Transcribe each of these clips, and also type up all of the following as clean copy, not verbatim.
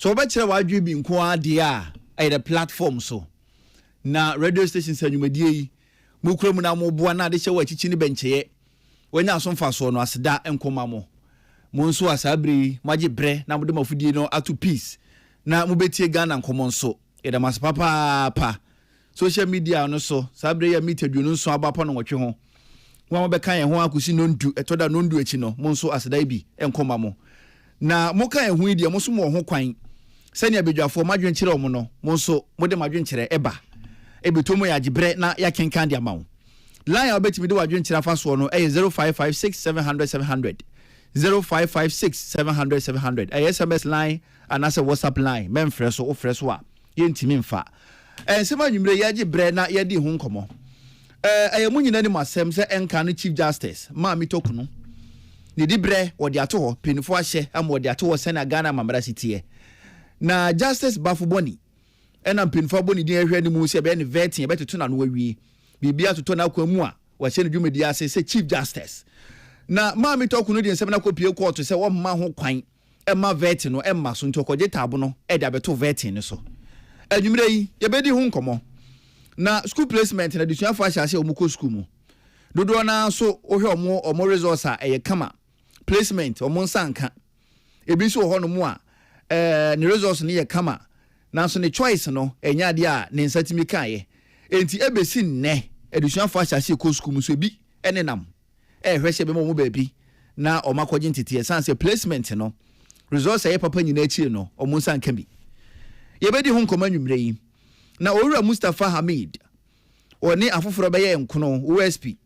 so obekire wadwe bi nko ade a the platform so na radio stations anwumadie yi mukura mu na mo boa na de hye wa chichi ni bencheye wanya so mfa so no aseda enkoma mo nso asabri maje bre na mo de mafudie no ato peace na mo betie Ghana nkomo nso eda masapapa social media no so sabre ya meet adwunu nso abapa no nwotwe ho mo beka ye ho akusi nondu etoda nondu echi no mo nso aseda bi enkoma mo na mo ka ye ho ide mo so mo ho kwan sani abedwafo madwen kire mo no mo nso mo de madwen kire eba ebetomo ya gibre na ya kenkan dia mawo line obetimi de wadwen kire afa so no 0556 0556 SMS line and as a WhatsApp line memfreso o freso a yentimi mfa sema nwumre ya gibre na ya di ho nkomo mu nyina ni masem se enka no Chief Justice ma mi tokunu ne dibre wodi ato ho penifo ahye am wodi ato ho sena Ghana mamara sitie na Justice Bafuboni ena penifo boni din ahwe ni mu se be ne vetting be toto na no awie bibia toto na kwamu a wa hye ne dwumedi ase se Chief Justice na ma mi tokunu din se na kopie court se wo mma ho kwan ma vetting no ma so ntokoje tabo no de abeto vetting ne so anwumre yi ye be di ho nkomo na school placement na disuafo ahye omuko school mu dodo na so ohwe omo resource a eye kama placement omo nsanka ebi so ho no mu a ne resource ne ye kama na so ne choice no enya de a ne nsatimi kaye enti ebesi nne edusuafo ahye ko school mu so bi enenam hwehye be mo baabi na omakogye ntete sanse placement no resource eye papa nyina achi no omo nsanka bi ye be di ho nkoma nwumre yi na Owura Mustafa Hamid oni afoforo be ye nkono OSP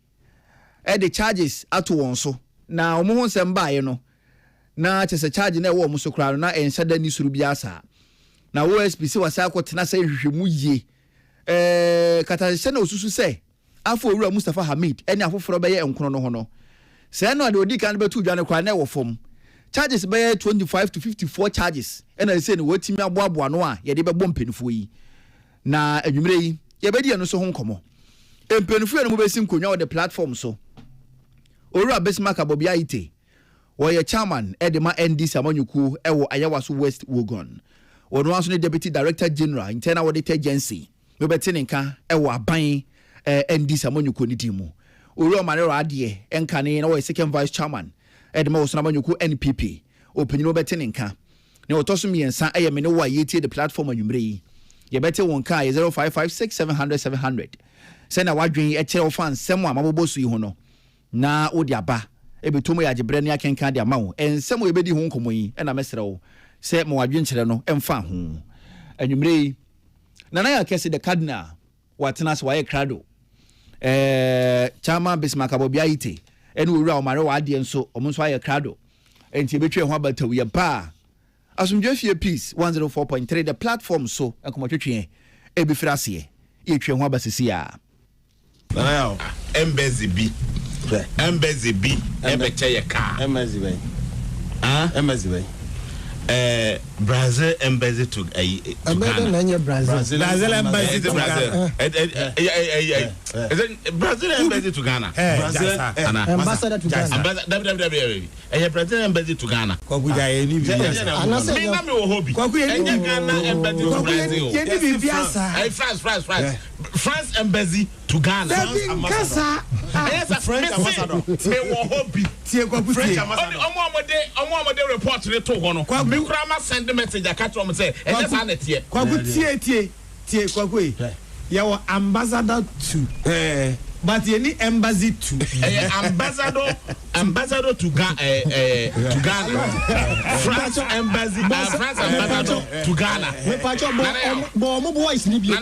the charges ato won so na omo ho nsem baaye no na chese charge na wo mo so kra no na enhyada ni suru biasa na OSP se wasa akotena se hwehwemu ye kata se na osusu se afo Owura Mustafa Hamid eni afoforo be ye nkono no ho no se na de odi kan betu dwane kra na wo fom charges be 25 to 54 charges ena se ni wotimi aboabo no a ye de be bom penifo yi na adwumre yi ye be di eno so ho nkomo empenifo eno mo be sim konwa the platform so Owura Bismarck Abobia ite wo ye chairman edema NDC amanyuku ewo Ayawaso West Wogon ono aso ne deputy director general internal audit agency we beti nka ewo aban NDC amanyuku ni dimu Owura Manero ade enka ne na wo second vice chairman edema wo amanyuku NPP opanyino beti nka ne otoso miensa eye me ne wo ayete the platform anwumre yi ye beti won ka 0556 700 sena wadwen e kire wo fan sem a mabobosu yi ho no na odi aba ebetomo ya gibre ne akenka de amawo ensem we bedi ho nkomo yi na mesere wo se mo wadwen kire no emfa ho anwumre yi na ya kese de cardinal watena so waye krado chama Bismarck Abobia ite ene Owura Omare wa ade enso omo nso aye krado enti ebetwe ho abatawu ye ba asumdwe fie peace 104.3 the platform so enkomotwetwe ebifirase ye twe ho abasisi a now embassy B ebeche ye car embassy bay embassy bay Brazil embassy to Ghana. Brazil embassy to Ghana. Brazil embassy to Ghana. Ambassador to Ghana. Brazil embassy to Ghana. Kwakuja eni biasa. Me na me wo hobby. Enya Ghana embassy to Brazil. Eni biasa. France embassy to Ghana. Kasa. Yes, French ambassador. Me wo hobby. Tie kwaku tie. Omo report re to ho no. Me kura ma send message akatro mo say e dey na tie. Kwaku tie kwaku e. Ya wo ambassador to. But you need embassy to. Ambassador to Ghana. To Ghana. France embassy. France ambassador to Ghana. Me pacho bo boys ni bi.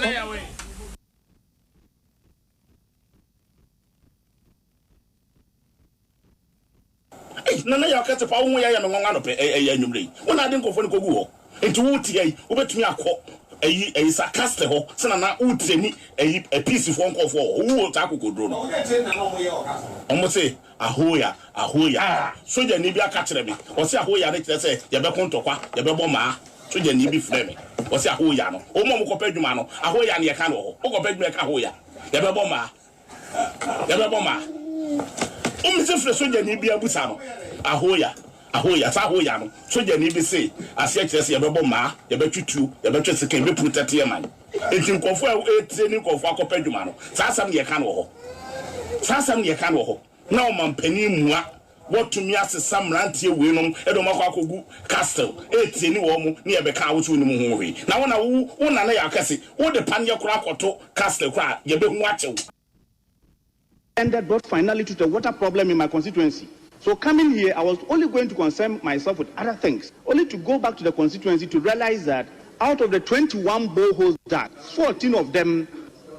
Nana ya kete pa wo ya no ngonga no pe anwumre wona ade nkofo ne kogu ho enti wo tie yi wo betumi akọ eyi sarcastic ho se na wo tie ni eyi peace fo nkofo wo ta kokodro no omo se ahoya soja ni bi aka kire me o se ahoya ne kire se ye be kontokwa ye be bọ maa soja ni bi frɛ me o se ahoya no o mo ko padwuma no ahoya ne ye ka no ho o ko padwuma ka ahoya ye be bọ maa o mi se frɛ soja ni bi abusa no ahoya ahoya sa ahoya no soja ni bi say ase kyerɛ sɛ yɛbɛbɔ maa yɛbɛtwitu yɛbɛtwe sika yɛbɛ protect yɛ man enti nkɔfo a training nkɔfo akɔpɛ dwuma no saa asɛm yɛ ka no wɔ hɔ saa asɛm yɛ ka no wɔ hɔ na ɔmampanin mua wɔtumi asesa mmeranteɛ wei nom ɛdɔm akɔgu castle training wɔ mu ne yɛbɛka wo so ne mu ho hwee na wo na yɛ akɛse wo de panyɛ kora akɔto castle kora yɛbɛhu akyɛw. Ended brought finally to the water problem in my constituency. So coming here, I was only going to concern myself with other things, only to go back to the constituency to realize that out of the 21 boreholes dug, 14 of them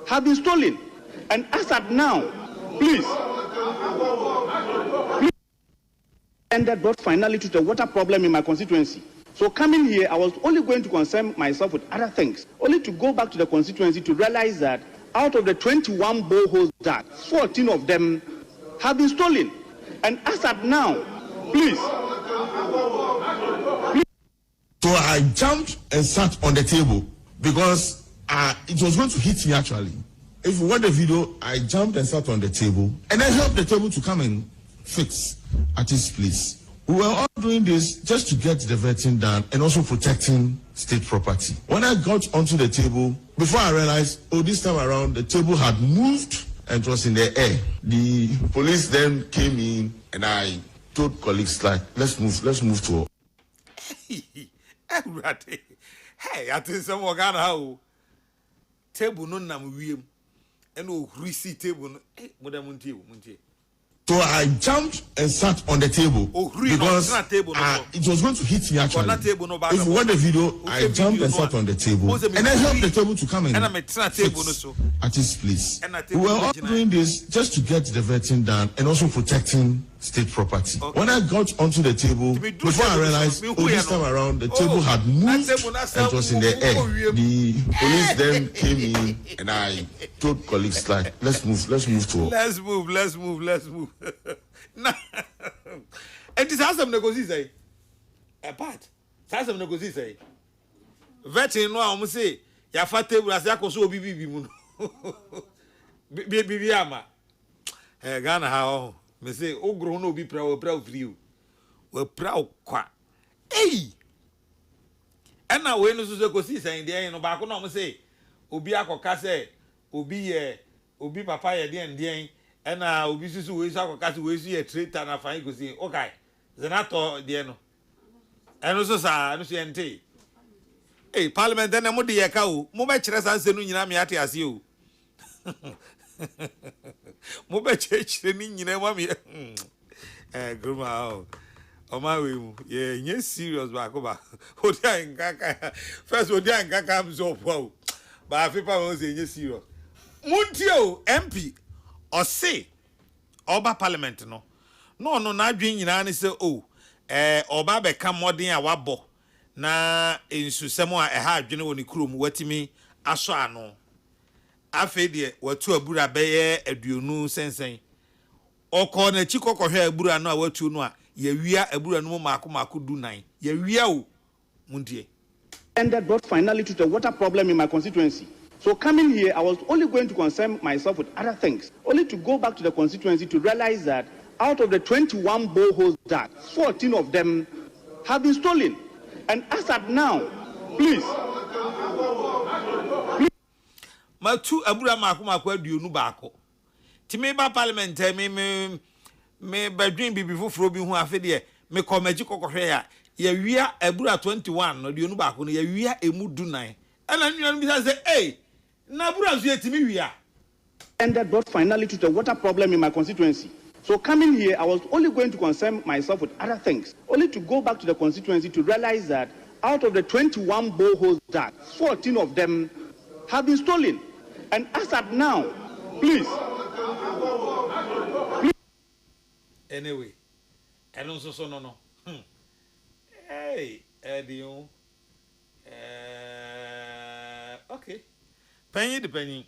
have been stolen. And as at now, please, ended brought finally to the water problem in my constituency. So coming here, I was only going to concern myself with other things, only to go back to the constituency to realize that out of the 21 boreholes dug, 14 of them have been stolen. And as at now, please. So I jumped and sat on the table because it was going to hit me actually. If you watch the video, I jumped and sat on the table and I helped the table to come and fix at its place. We were all doing this just to get the vetting done and also protecting state property. When I got onto the table, before I realized, this time around, the table had moved and it was in the air. The police then came in and I told colleagues, like, let's move to. Hey, I think some of how table no nam wiem and no receipt table. Hey, Madam Muntie. So I jumped and sat on the table because it was going to hit me actually. If you watch the video, I jumped and sat on the table and I helped the table to come and fix at its place. We were all doing this just to get the vetting done and also protecting state property. When I got onto the table, before I realized, this time around, the table had moved and it was in the air. The police then came in and I told colleagues, like, let's move to. Let's move. Nah. And this has some negotiation. Apart. Has some negotiation. Vetting no I'm say ya fa table as yakoso bibi mu. Bibi ama. Ghana how me say ogro no be proud free you. We proud kwa. Hey. And now we no so negotiation there no ba ko no say obi akoka say obi papa ye den and obi susu we so akoka we su ye traitor na fan go say okay zenato there no and also sa no so ente hey parliament na mo de ye ka o mo be kire san se no nyina me ate ase o mo be kire ni nyina mo me gruma o ma we mu ye nye serious ba ko ba o dia nkaka first o dia nkaka am so po ba afi pa mo say nye serious muntie o MP or say oba parliament no na adwen nyina ne say oba be ka modern a wabo na ensusem a ha adwene woni kurom watimi aso ano afi de watu abura beye aduonu sensen okọ na chi kokọhwe abura no a watu no a yewia abura no maako du nan yewia o muntie. Ended brought finally to the water problem in my constituency. So coming here, I was only going to concern myself with other things, only to go back to the constituency to realize that out of the 21 boreholes dug, 14 of them have been stolen. And as at now, please. Matu abura maako aduonu baako. Ti me ba parliament me badwin bibi foforo bi hu afi de me komaji kokohwe ya yewia abura 21 no aduonu baako no yewia emu dunan. Ana nnuanu bi say hey na abura so yetimi wia. Ended brought finally to the water problem in my constituency. So coming here, I was only going to concern myself with other things, only to go back to the constituency to realize that out of the 21 boreholes dug, 14 of them have been stolen. And as at now, please. Anyway, I don't so no. Hey, Eddie. Okay. Penny.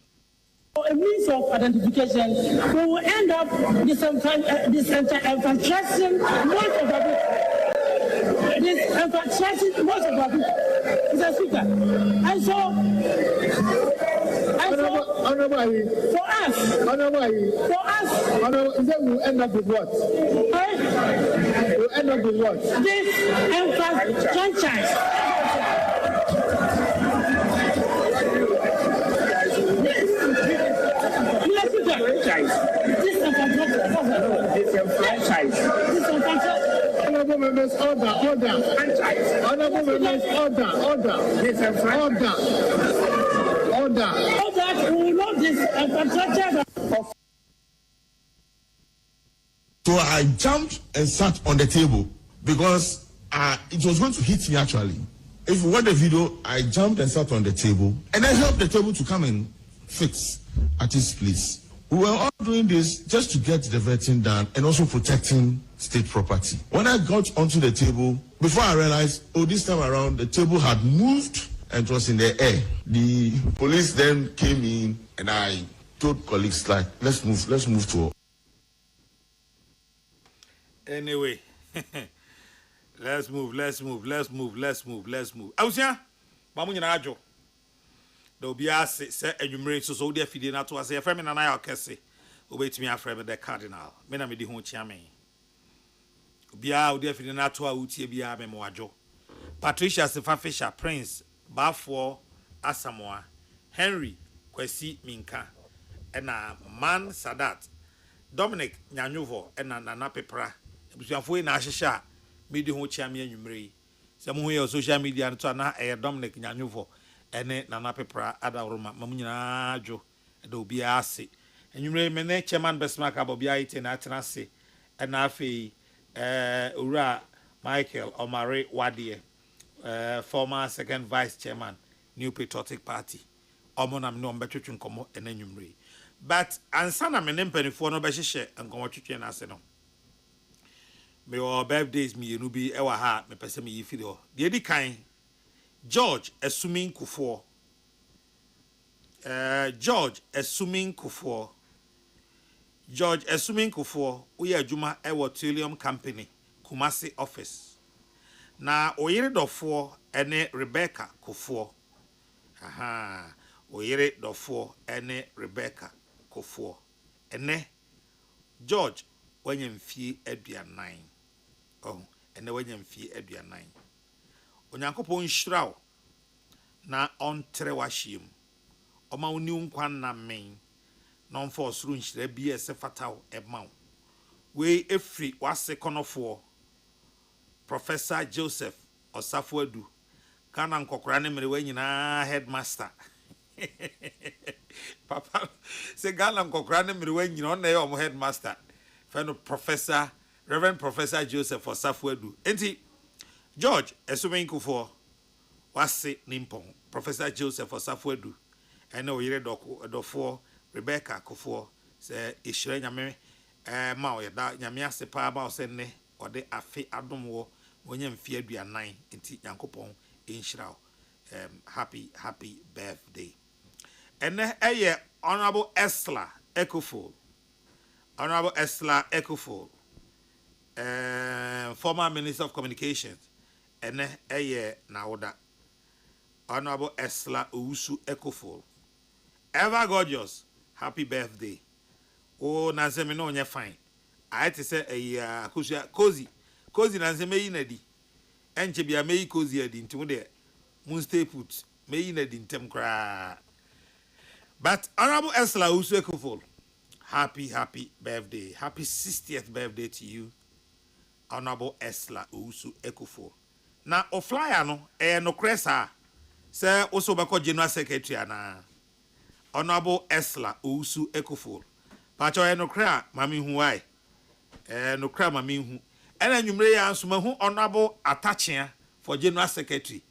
A means of identification, we will end up disenfranchising most of our people. Disenfranchising most of our people. Mr. Speaker. And so for us, we will end up with what? will end up with what? This MFAS franchise. Honorable members, order. Honorable members, order. We will not this infrastructure. So I jumped and sat on the table because it was going to hit me actually. If you watch the video, I jumped and sat on the table and I helped the table to come and fix at its place. We were all doing this just to get the vetting done and also protecting state property. When I got onto the table, before I realized, this time around, the table had moved and it was in the air. The police then came in and I told colleagues, like, let's move to. Anyway, let's move. Ausia, mamu nyina ajo. Da obi ase se enwumre so de afide na to ase e frame na na ya okese. Obetimi aframe the cardinal. Me na me di ho chia me. Obi a odi afide na to a utie bia me mo ajo. Patricia Sefa Fisher Prince Bafo Asamoah Henry Kwesi Minka ena Man Sadat Dominic Nyanyuvo ena Nana Pepra ebusuafo na ahihya media ho chia me anwumre se mo ho ye social media to na Dominic Nyanyuvo ene Nana Pepra adawroma mamu nyina adwo da obi ase anwumre me ne chairman Besma ka bobi ayite na atenase ena afei owura Michael Omare Wadie former second vice chairman New Patriotic Party omonam no mbetwetwe nkomo enanwumre but ansana me ne mpanifo no behihye nkomo twetwe na ase no me o birthdays me enu bi ewa ha me pese me yifiri ho de di kan George Assuming Kufuor George Assuming Kufuor we adwuma ewo Trillium Company Kumasi office na oyire dofo ene Rebecca Kufuor oyire dofo ene Rebecca Kufuor ene George wanyamfie aduanan ene wanyamfie aduanan onyankopon hyiraw na ontre wahiem oma oni nkwan na men na onfa osuru nhyira bi ese fataw emaw we efri wase konofo Professor Joseph Osafuadu kana nkokora ne mere wanyina headmaster papa se gana nkokora ne mere wanyina on na ye headmaster feno Professor Reverend Professor Joseph Osafuadu enti George Assuming Kufuor wase nimpon Professor Joseph Osafuadu ene oyire dofo Rebecca Kufuor se ishire nyame ma o yeda nyame ase pa ba o se ne ode afi adomwo wonyam fi aduanan enti yankopon enhyiraw happy birthday ene eye Honorable Esla Ekufo former Minister of Communications ene eye naoda Honorable Esla Owusu Ekufo ever gorgeous happy birthday na me no nya fine I to say cozy na me yinadi enche bia me cozy adi ntimu de mun stay put me yinadi ntem kra but Honorable Esla Owusu Ekufo happy birthday happy 60th birthday to you Honorable Esla Owusu Ekufo na o flyer no no cresa say also bako general secretary ana Honorable Esla Owusu Ekufo pacho no kra mami hu wai no kra mami hu ena nwumre ya ansoma hu Honorable Atachia for general secretary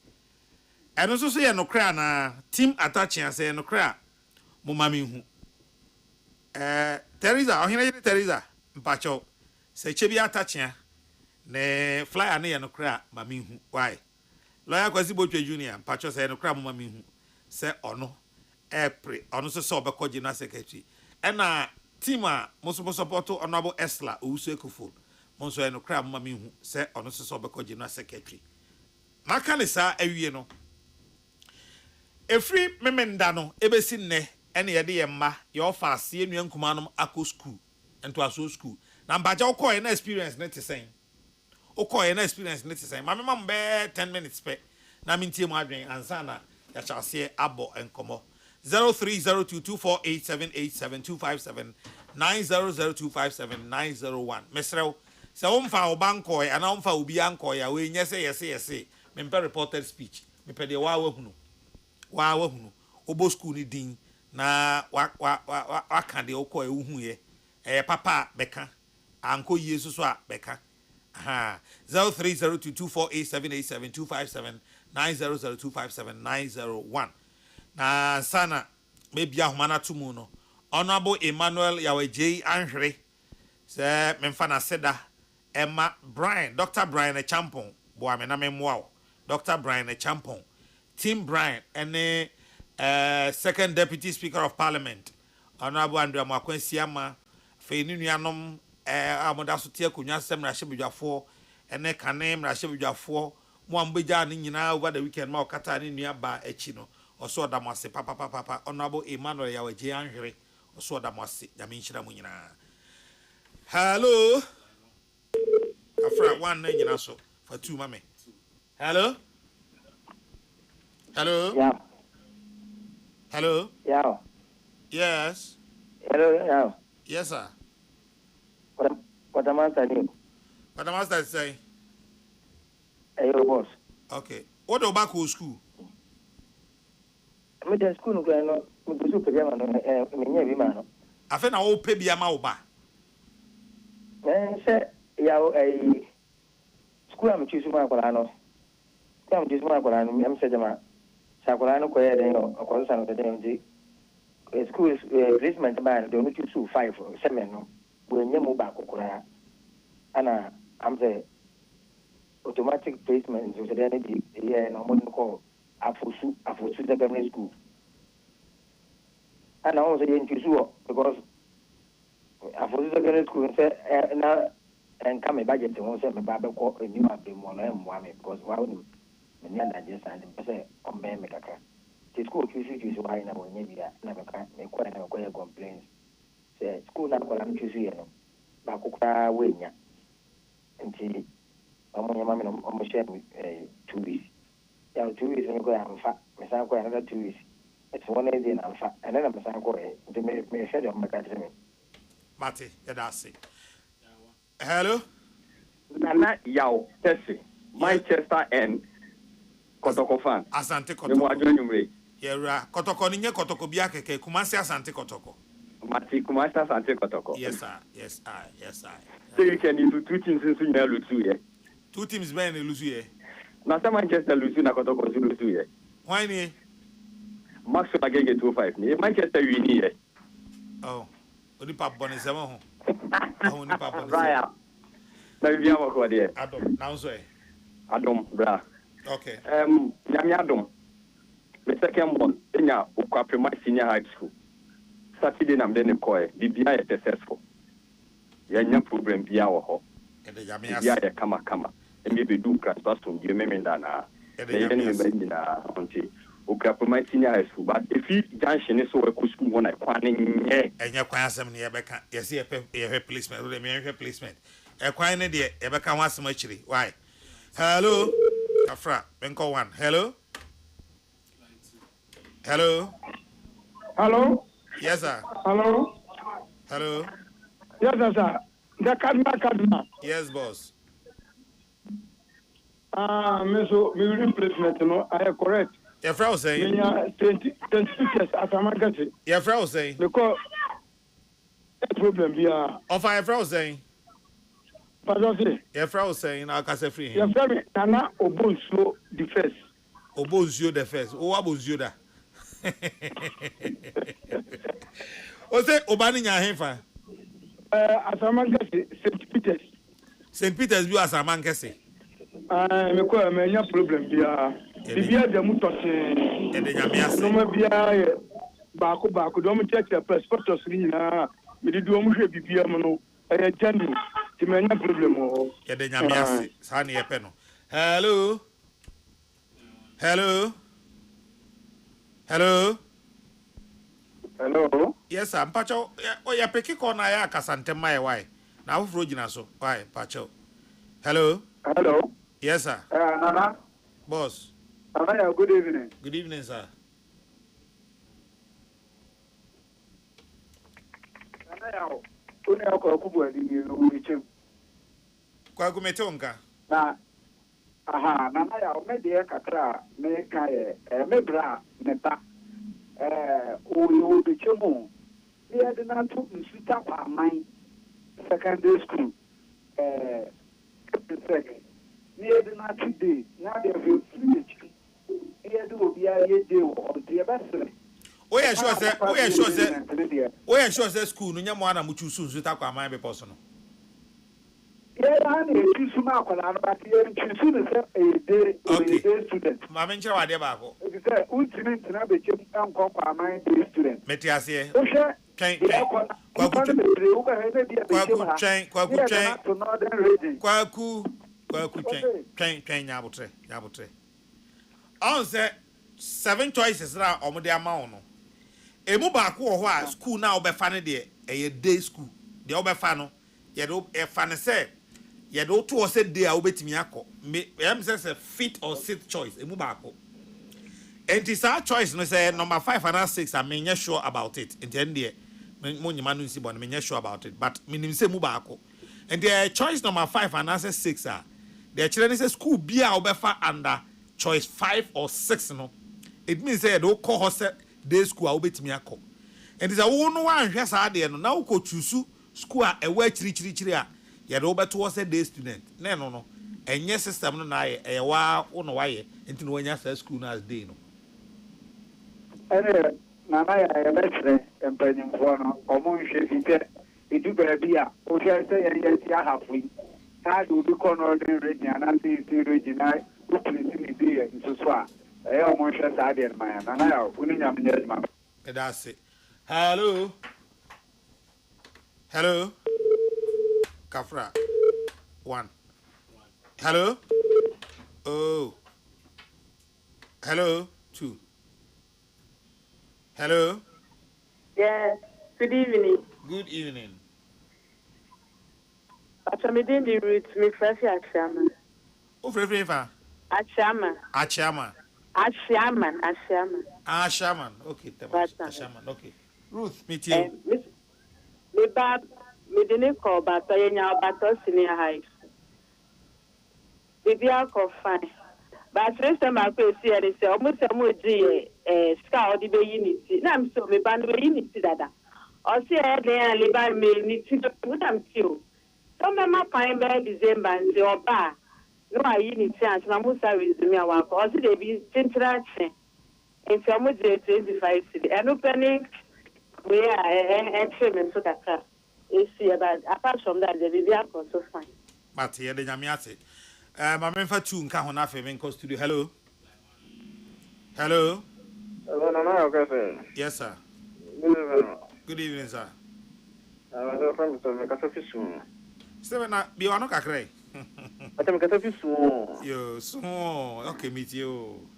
eno so ye no kra na team Atachia say no kra mo mami hu Teresa ohina Teresa mpacho se chebi Atachia ne flyer na ye no kra mami hu why lawyer Kwasi Botwe Junior mpacho say no kra mo mami hu se ono April ono so obekọ general secretary ena team a mo support Honorable Esla Owusu Ekufo mo so no kra mo mami hu se ono so obekọ general secretary maka ne sa awie no efri memenda no ebesi nne ene ye de ye mma ye ofa ase enua nkumanom akọ school ento aso school na mbaja uko na experience ne te sen okay na experience ne say ma me mam be 10 minutes pe na me ntie mu adwen ansa na ya shall say abo enkomo 0302248787257900257901 mesrew se womfa obankoy ana womfa obi ankoy ya we nyese yese me mpe reported speech me pe de wa hunu obo school ni din na wa kan de okoy uhu ye papa beka anko yesu so a beka 0302487872579002579001 na sana maybe ahumana tumu no honorable Emmanuel Yaweje Anhre se memfa na seda Emma Brian Dr. Brian Champon bo amena memwa Dr. Brian Champon Tim Brian and second deputy speaker of parliament honorable Andrew Makwensiama fe ni nuanom amoda so tie konwa sem na hyebedwafo ene kane na hyebedwafo mo ambeja ni nyina over the weekend ma okata ni nua ba echi no oso odamase papa honorable Emmanuel Yaweje Anhre oso odamase nyame nhyira mu nyina hello afra one na nyina so for two mame hello Yeah. Hello. Yeah. Yes. Hello. Yeah. Yes, sir. What am I saying? What am I saying? Hey, your boss. Okay. What about school? Me the school no go no. Me go super jama no. Me nya bi ma no. Afa na wo pe bia ma wo ba. Say ya school am choose ma kwala no. Am choose ma kwala no. Am say jama. Sakwala no ko ye den o san no den di. School placement ban they no choose 5 7 no. We nya mo ba kokora. Ana am say automatic placement so there dey here no mo ko afosu secondary school. And I also choose because afosu secondary school say na and come budget won say me ba be ko ni ma be mo na mo am because why would me nya da just and say on be me kaka. The school choose why na won nya bia na be ka me ko na ko complaints. Say school na ko la choose here no. Ba ko kwa we nya. Nti omo nya ma me no omo share 2 weeks. Yeah, 2 weeks and go and fat. Me say go another 2 weeks. It's 1 day and I'm fat. And then I'm saying go to me share your magazine. Mate, that's it. Hello. Nana Yao Tessie, Manchester and Kotoko fan. Asante Kotoko. You want to yeah, Kotoko ni Kotoko biake Kumasi Asante Kotoko. Mati Kumasi Asante Kotoko. Yes, sir. So you can do 2 teams in Sunya Lutu, yeah? 2 teams ben Lutu, yeah? Na sa Manchester Lutu na Kotoko Lutu, yeah? Why ni? Maxwell agege 2-5 ni Manchester wini ye. Oh. Oni pa boni se mo ho. Oni pa boni. Right. Na bia mo ko de. Adom. Now so e. Adom bra. Okay. Nyame Adom. The second one enya Okwapema Senior High School. Saturday na mde ne koe. Bibia ye successful. Ya nya problem bia wo ho. Ede nyame ase. Bia ye kama. Emi be do class pastor die memenda na. Ede nyame ase na onti. Okwapema Senior High School, but if you junction is so a school one I kwan nye enya kwan asem ne yebeka yesi ye replacement o de me replacement e kwan ne de yebeka ho asem akiri why hello afra benko 1 hello yes sir hello yes sir the kadma yes boss me replacement no I correct. Your friend was saying, 20 teachers as a magazine. Your friend was saying, because the problem here. Of your friend was saying, but your friend was saying, I'll cast a free. Your friend, Nana Obonsu the first. Obonsu the first. Oh, Obonsu da. O say Obani Nyahefa. As a magazine, St. Peter's. St. Peter's view as a magazine. Me ko me nya problem bia bibia de mu tose e de nyame ase no ma bia baako do mu check passports ni na me di do mu hwe bibia mu no e jani ti me nya problem o e de nyame ase sa na ye pe no hello yes sir mpacho o ya peki ko na ya kasante mai why na afro gina so why pacho hello Hello. Yes, sir. Nana. Boss. Nana, good evening. Good evening, sir. Nana, only a couple of you Kwaku metonka. Na aha, Nana, I made the Katra, make a mebra, neta. We chemo. They had not took me sit up our mind. Secondary school. Second. Near the night today, now they have a free. Here do be a day or the best. We are sure that school no nyamo ana muchu so nso takwa man be person no. Yeah, I need to suma kwala no but here choose a day student. Ma me nchira wade ba ko. If you say ultimate na be chem am kwa man day student. Meti ase. O she Twen. Nyabotre. On say 7 choices na omode ama no. Emu ba ko ho a school na obefa ne de eye day school. De obefa no ye do e fa ne say ye do to say day a obetimi akọ. Me em say fit or sit choice emu ba ko. And it's our choice no say number 5 and 6 I mean sure about it. In the end there mo nyima no nsi bon me sure about it but minim say mu ba ko. And the choice number 5 and 6 are the children say school bia obefa under choice 5 or 6 no. It means say do call host day school a obetimi akọ. And it's a wo no wan hwe sa de no na wo ko choose school a ewa chiri a ye do beto say day student. Na no enye system no na ye wa wo no wa ye enti no wanya sa school na as day no. Nana ya betre empanyimfo no omo nhwe fite edu baabi o hwe se ye ti ahafui ka do bi kono de region na ti regional o polisi ni bi nso a omo nhwe sa de man Nana ya uni nyam nye ma. That's it. Hello. Kafra. 1. Hello. Oh. Hello. 2. Hello. Yes. Good evening. Good evening. I'm doing the route. Me fresh Achama. Oh, Frefa. Achama. Shaman. Okay, Shaman. Okay. Ruth, meet you. Me didn't call, but I know senior high school. Baby, I'll call fine. But first time I go see it, say almost a more scout the unity. Now I'm so me band unity dada. Or see I live by me need to put them too. Some my fine by December and say or bar. No, I unity and some most are with me. I walk or see they be interaction. And some would say 25 city. And opening we are and so that is see about apart from that the baby are so fine. But here the Yamiate. My men for 2 nka ho na fe men studio. Hello. Hello, Nana, okay, yes, sir. Good evening, sir. I'm from Casafisu. Steven, be one of Kakre. I'm Casafisu. Yo, so okay, meet you.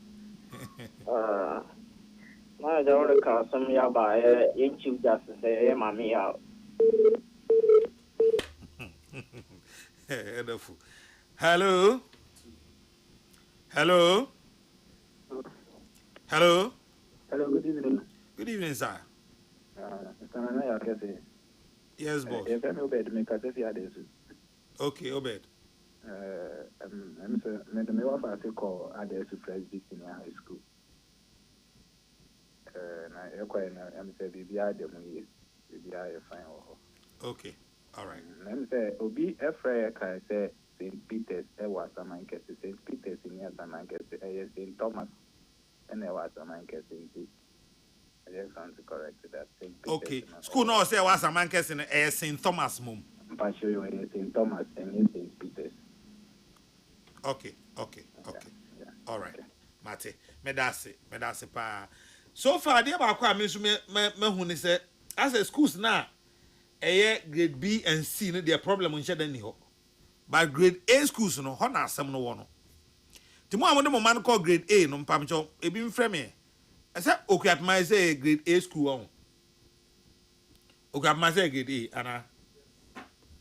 My daughter comes some yaba, ain't you just say, Mammy out. Hello. Hello, good evening. Good evening, sir. Yes, boss. Okay, Obed. I'm the call at the Presby Senior High School. I'm okay, all right. I'm say Obi Efraia can say St. Peter's was a man St. Peter's in Yasaman St. Thomas and there was a man I just want to correct that. Okay, school no say was a man in St. Thomas mum. But you St. Thomas and St. Peter's. Okay. Yeah. All right. Mate, medase pa. So far dey ba kwa me so me hu ni say as a schools na grade B and C no their problem nche dan ni ho. But grade A schools no ho na asem no wo no. Ti mo amode mo man call grade A no mpam cho ebi mfrɛ me. Ese okuatma say grade A school on. Okuatma say grade A ana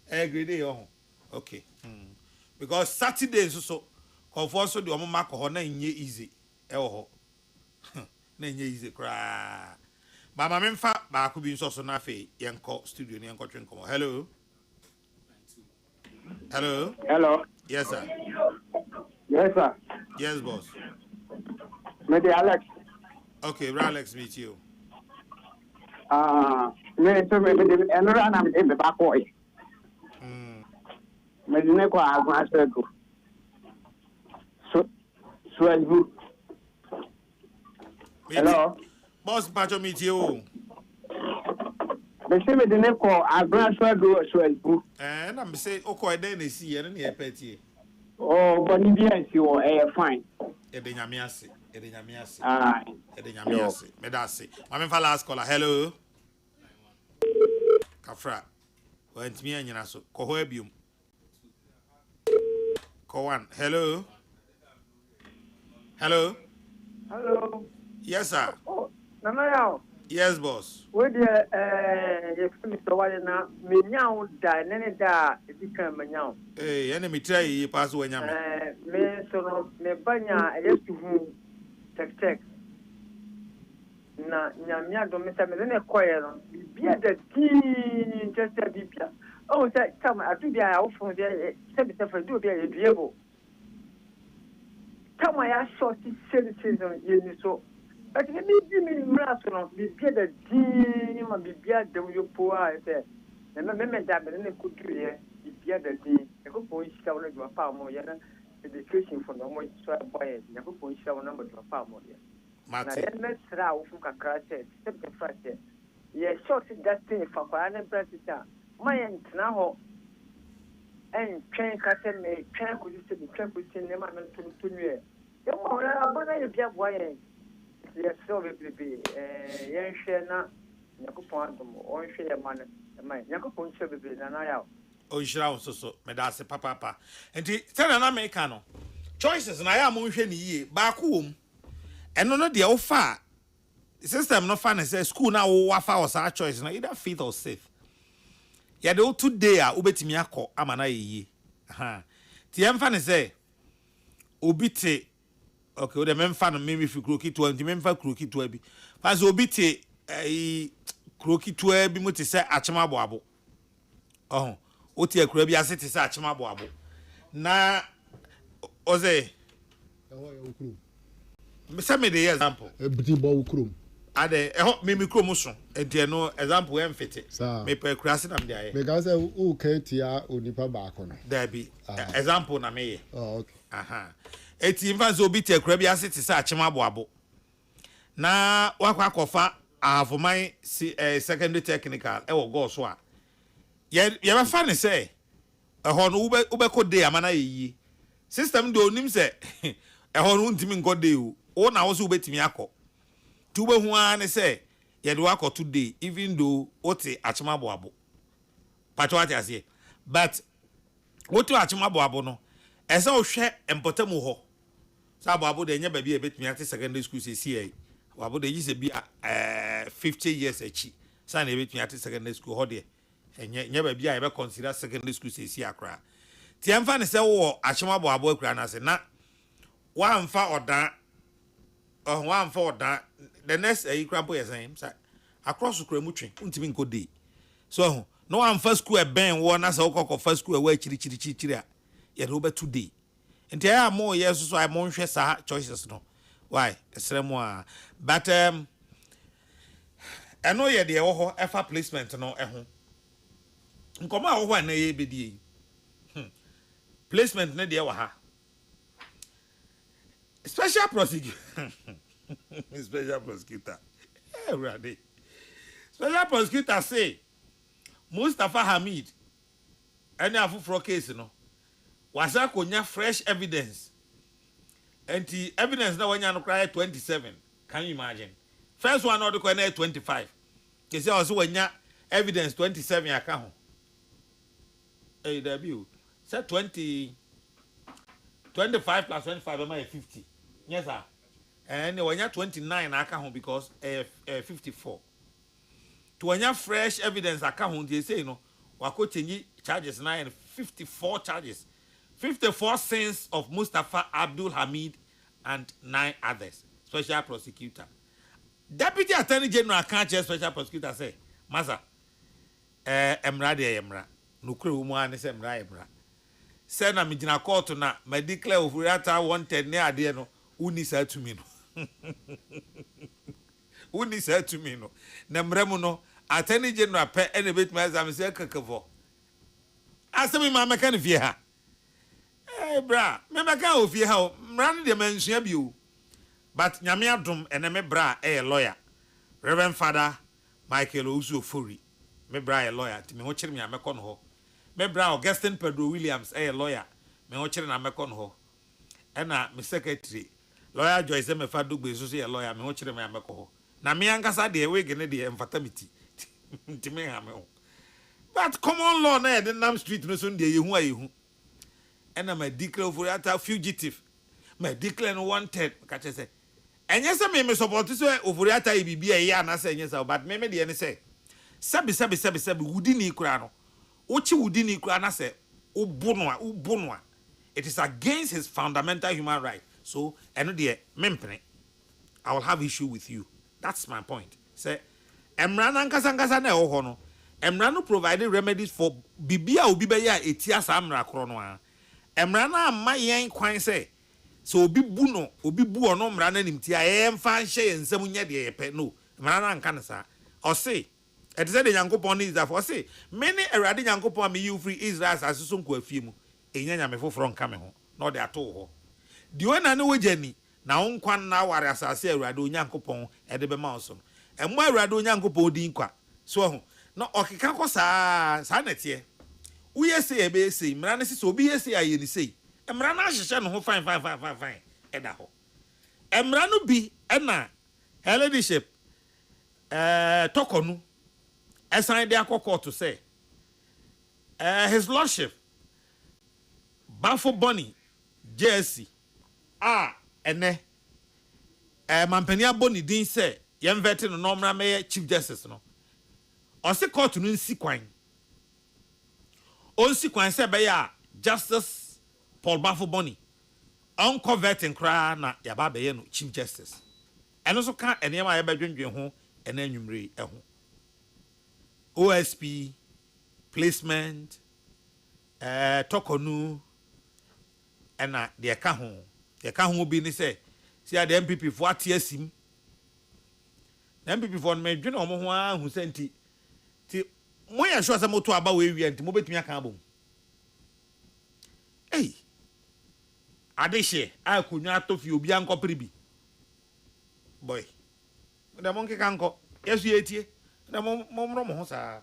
grade A on. Okay. because Saturday so comfort so the omo ko na nye easy e wo ho na nye easy kra ba ma memfa ba ko bi so na fe yenko studio ni yenko twen komo. Hello. Hello. Yes sir. Yes sir. Yes boss. Me de Alex. Okay, Alex meet you. Me so me de enora na me de ba ko e. Me de ne ko agwa sego. So you. Hello. Boss Pacho meet you. Me say me de ne ko agwa sego so you. Na me say okọ ede na si ye na e peti. Oh, but ni bien si o fine. Ede nyame ase. Ede nyame ase. Me da ase. Ma me fa last caller. Hello. Kafra. Went me anyina so. Ko ho abium. Ko one. Hello. Hello. Yes sir. Oh, Nana yao. Yes boss. We dey you Mr. Wale na me nyao da nene da edikan me nyao. Ene mi try yi pass we nyame. Me so no me banya yesu hu tek na nyamia do me say me ne koye no bibia da ti just bibia. Oh say come atu bia ya wo fun dey say be say do bia ye biebo. Come ya short season ye ni so. But me mraso no bibia da di ma bibia da yo po a say na me da be ne kudu ye bibia da di e ko po shika wona do pa mo ye na education for no mo so boy na ko po shika wona mo do pa mo ye na ye me sra wo fu kakra che step the first ye short that thing for kwa na practice ma ye ntna ho en twen ka se me twen ko di se bi twen ko se ne ma na to nwe ye mo na abona ye bia boy ye yes so be yen hwe na yakopon adom on hwe ye man mai yakopon hwe be na ya o hira so me da se papa enti tell na America no choices na ya mo hwe ni yie ba ko wom eno no de wo fa system no fa na say school na wo wa fa o sa choice na either fifth or sixth ya de today a obetimi akọ ama na yie ti em fa na say obite okay, the men fan me fi kroki to anti men fa kroki to abi. Pass obi te kroki to abi mo te se achema boabo. Oh, o te akura bi ase te se achema boabo. Na oze me say me the example. Ebiti bo ukrum. Ade me krom so. Enti no example em fete. Me pe kura se na me dey. Me ka say o ketia onipa ba ko no. There be example na me. Oh, okay. Eti mfanso obi te akura bi ase te se achema boabo. Na wakwa akofa afoman secondary technical e wo go so a. Ye be fa ne say ho no ube ko dey amana yi. System do onim se e ho no ntimi nko dey o na wo so ubetimi akọ. Tu be hu an say ye do akọ today even though o te achema boabo. Patwa te ase. But wo te achema boabo no esa o hwe empotamu ho. Sa boabo de nya ba bi e betimi ate secondary school se CA. Boabo de yi se bi 50 years achi. Sa na e betimi ate secondary school ho de nya ba bi a e be consider secondary school se si akra. Ti emfa ne se wo achema boabo akra na se na wa amfa odan wa amfa odan the next krampo ye san sa across kra mu twen untimi nko dey. So no wa amfa school e ben wo na se wo kokọ first school e wa chiri a ye do be today. Enti ya mo yes so I mo hwe sa choices no. Why? Esremo a but eno ye de wo ho efa placement no ho. Nkoma wo ho na ye bedie. Placement na de wo ha. Special prosecutor. Special prosecutor. Ready. Special prosecutor say Mustafa Hamid any afufro case no wasa konya fresh evidence. And the evidence na wanya no cry 27. Can you imagine? First one or the corner 25. They say also wanya evidence 27 aka ho. Hey debut. Say 25 plus 25 am 50. Yes sir. And wanya 29 aka ho because 54. To wanya fresh evidence aka ho they say no wako change charges na 54 charges. 54 sins of Mustafa Abdul Hamid and 9 others. Special prosecutor. Deputy Attorney General can't just special prosecutor say, Masa, emra de emra. Nukre umwa se emra emra. Say na mijina court na me declare ofuriata wanted ne ade no uni say to me no. Uni say to me no. Na mremu no Attorney General pe ene bit me exam say kakavo. Asemi ma meka ne fie ha. Eh bra, me meka o fie ha o. Mra ne de mensua bi o. But nyame adom ene me bra lawyer. Reverend Father Michael Owusu Ofori. Me bra lawyer. Ti me ho kire me amekọ no ho. Me bra Augustine Pedro Williams lawyer. Me ho kire na amekọ no ho. Ena me secretary lawyer Joyce me fa dugbe so so lawyer me ho kire me amekọ ho. Na me ankasa de we gene de emfatamiti. Ti me ha me ho. But common law na de nam street no so de yehu ayehu. Ena me declare for that fugitive. Me declare no wanted. Ka che say enye se me support so ofuriata ibibia ye anase enye se but me de ne say sabi wudi ni kura no uchi wudi ni kura na say ubu it is against his fundamental human right. So eno de mempene I will have issue with you. That's my point. Say emra na nkasa na ho no emra no provided remedies for bibia obi be ya etia sa amra kro no a emra na ma yen kwan say so obi bu ono mra na nimti a emfa hye ensam nya de yepe no mra na nka ne sa o say e de say de Nyankopon is that for say many erade Nyankopon me you free Israel asusu nko afie mu enya nya me foforo nka me ho na de ato ho de ona ne wojani na wonkwan na ware asase erade Nyankopon e de be ma so no emo erade Nyankopon din kwa so ho na okeka ko sa netie uye say e be say mra ne se obi ye say aye ni say emra na hyehyɛ no ho fine ɛda ho emra no bi ɛna leadership tokonu ɛsan de akɔkɔ to say his lordship Bafo Bonny JSC ene mampani aboni din say yemvete no nomra me chief justice no ɔse court no nsi kwan onsi kwan say be ya justice Paul Bafo Bonny unconverting kra na yaba be no chief justice eno so ka enema ya badwendwen ho ena anwumre ho OSP placement tokonu ena de ka ho bi ni say sia the MPP fo atiasim na MPP fo no me dwene omo ho ahu senti ti mo ya sure say moto aba we wi enti mo betumi aka abom hey adeshe akunwa atofi obi anko pribi boy da monke kanko yesu yetie da momro mo ho sa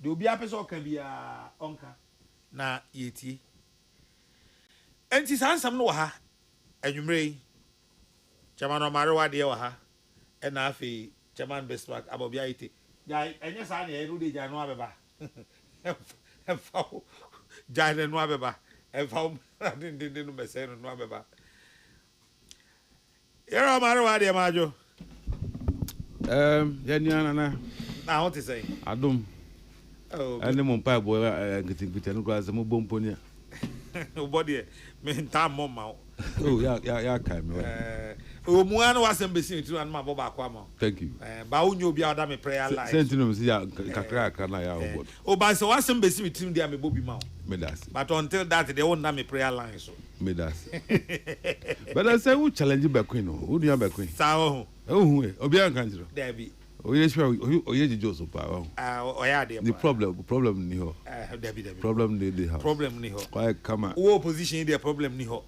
de obi apese oka bia onka na yetie enti sansam no ha anwumre chairman Omarewa de wa ha na afi chairman Bestmark abobia ite ja enye sa na enu de ja no abeba efao ja no abeba efao no bese no abeba yero Omarewa de majo yaniana na what is say adum ene mo pa bo ngitingita no kwa zemo bomponia body me nta mo ma oh ya kai me omuano wasem besi ntu an ma bo ba kwa ma thank you ba unyo bia oda me prayer life sentino msi ya kakra na ya obo o ba se wasem besi mi tim dia me bobi ma me das but until that they won't na me prayer line so me das but I say who challenge be queen no who do you be queen sa ho obi an kan jiro David oye sure oye jijo pa oya de the problem ni ho David problem dey house problem ni ho why come wo opposition dey problem ni ho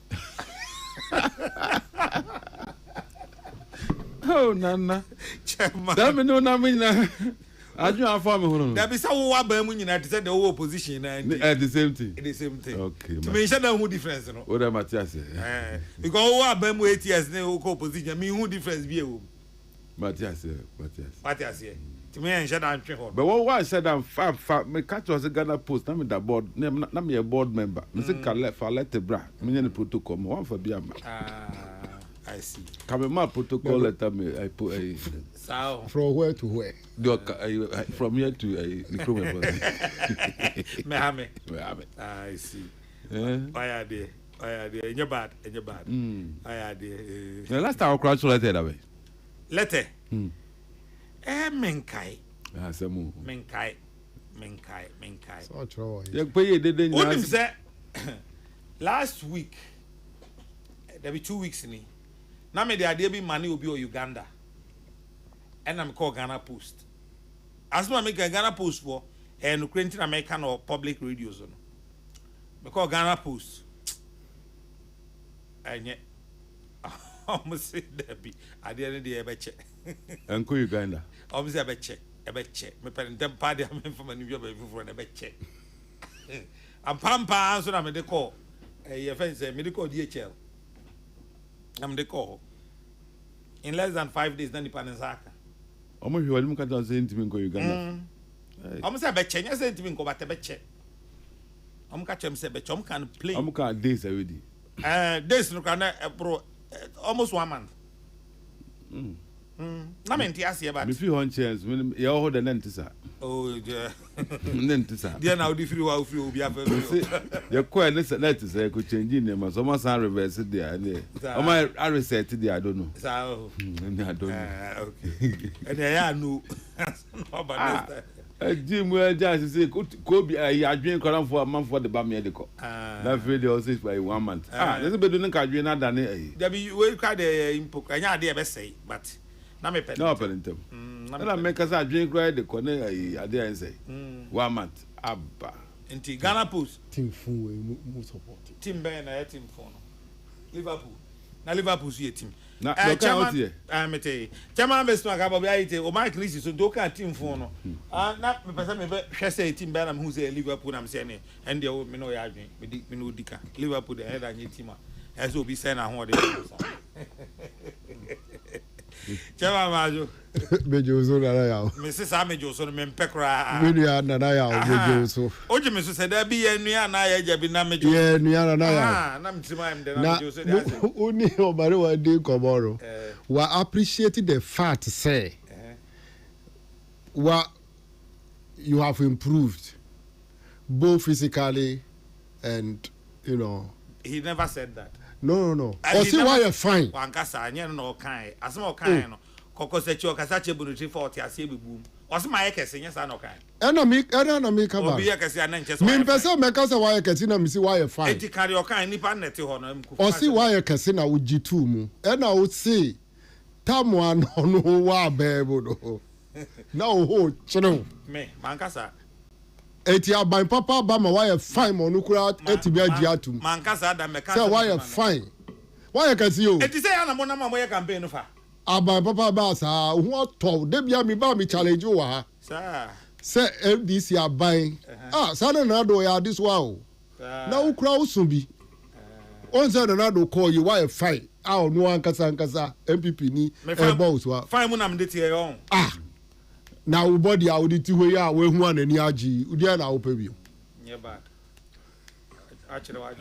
oh nana chairman that me no na me na aju afọ me hono that be say wo aba mu nyina to say the wo opposition na the same thing okay to me share na who difference no what am Matthias because wo aba mu 8 years na wo opposition me who difference be e wo Matthias to me and share na ntwe ho but what said am fa me catch us Ghana Post na me da board na me a board member me say let bra me any protocol me one for be am I see. Come my protocol letter me I put a from where to where? From here to Mehame. I see. Why there? You're bad. Why there? The last time I crashed letter that way. Letter. Menkai. Samu. Menkai. So true. You pay didn't What say? Last week, there be 2 weeks in it. Now me the idea be money will be Uganda. And I'm called Ghana Post. As no make a Ghana Post for and Ukrainian American or public radio zone. Me call Ghana Post. And yet almost say that be at the end of the day check. Uncle Uganda. Almost a check. Me parent them party I'm from a New York for a check. I'm pampa answer I'm the call. A friend say medical DHL. I'm the call. In less than 5 days, then the Panazaka. Almost you are looking at saying to me go Uganda. Almost a betch, I said to me go back to betch. I'm catching say betch, I'm can play. I'm can days already. Days no can bro almost 1 month. Na menti asie ba. Me fi hon chance when you hold the lentisa. Oh yeah. Lentisa. Dia na odi free wa free obi afa. You call this lentisa go change name so must reverse there. O my I reset there I don't know. So I don't know. Okay. And I know. No but Jim well just say go be adwen koran for a month for the ba me dey ko. That video also is by 1 month. This be do nka adwen na dane eh. There be we cry the impok. Anya ade e be say but na me pen. No pelentem. Na make us adwen cry the ko na ade en say. 1 month. Abba. Inti Ghana Post Team phone we support. Team Ben na team phone. Liverpool. Na Liverpool so team. Na chairman mete chairman best no aka bobi ayite o Mike Lisi so do kan team phone no na me pese me be hwese team be na me hu say Liverpool na me say ne and dey me no ya adwen me no dika Liverpool dey head anye team a eso obi say na ho dey chairman majo Mejo so na ya. me se sa mejo so me mpekra Me nua na ya mejo so. Oje me so say da bi ye nua na ya ja bi na mejo. Ye nua na ya. Na mtima am dey na mejo so dey ase. Oni obare wa dey komoro. We appreciate the fact say you have improved both physically and you know. He never said that. No. Or see why you're fine. Wankasa anya no kan. Asema kan no. Kokosechi okasa chebunuchi 40 ase bebu. Osema ye kese nya sa no kan. Ena mi ka ba. Obi ye kese ana nche so. Mi pesa me ka say why kese na mi si why fine. Eti kari okan nipa nete ho no mku. O si why kese na ujitu mu. Ena o si tamu ano no wa bebo no. Na o ho chino. Me mankasa. Eti aban papa ba ma why fine mo no kura eti bi agi atum. Mankasa da me ka. Say why fine. Why kese yo? Eti say ana mo na ma mo ye campaign no fa. Aban papa ba sa ho to de bia mi ba mi challenge wa ha. Sir. Say MDC aban. Sana na do ya this wow. Na ukura usubi. On say na do call you why fine. No ankasa MPP ni boss wa. Fine mo na me dey on. Na wo body audit we ya we hu anani agi. Udi na wo pebio. Yeah bad. Achire wa.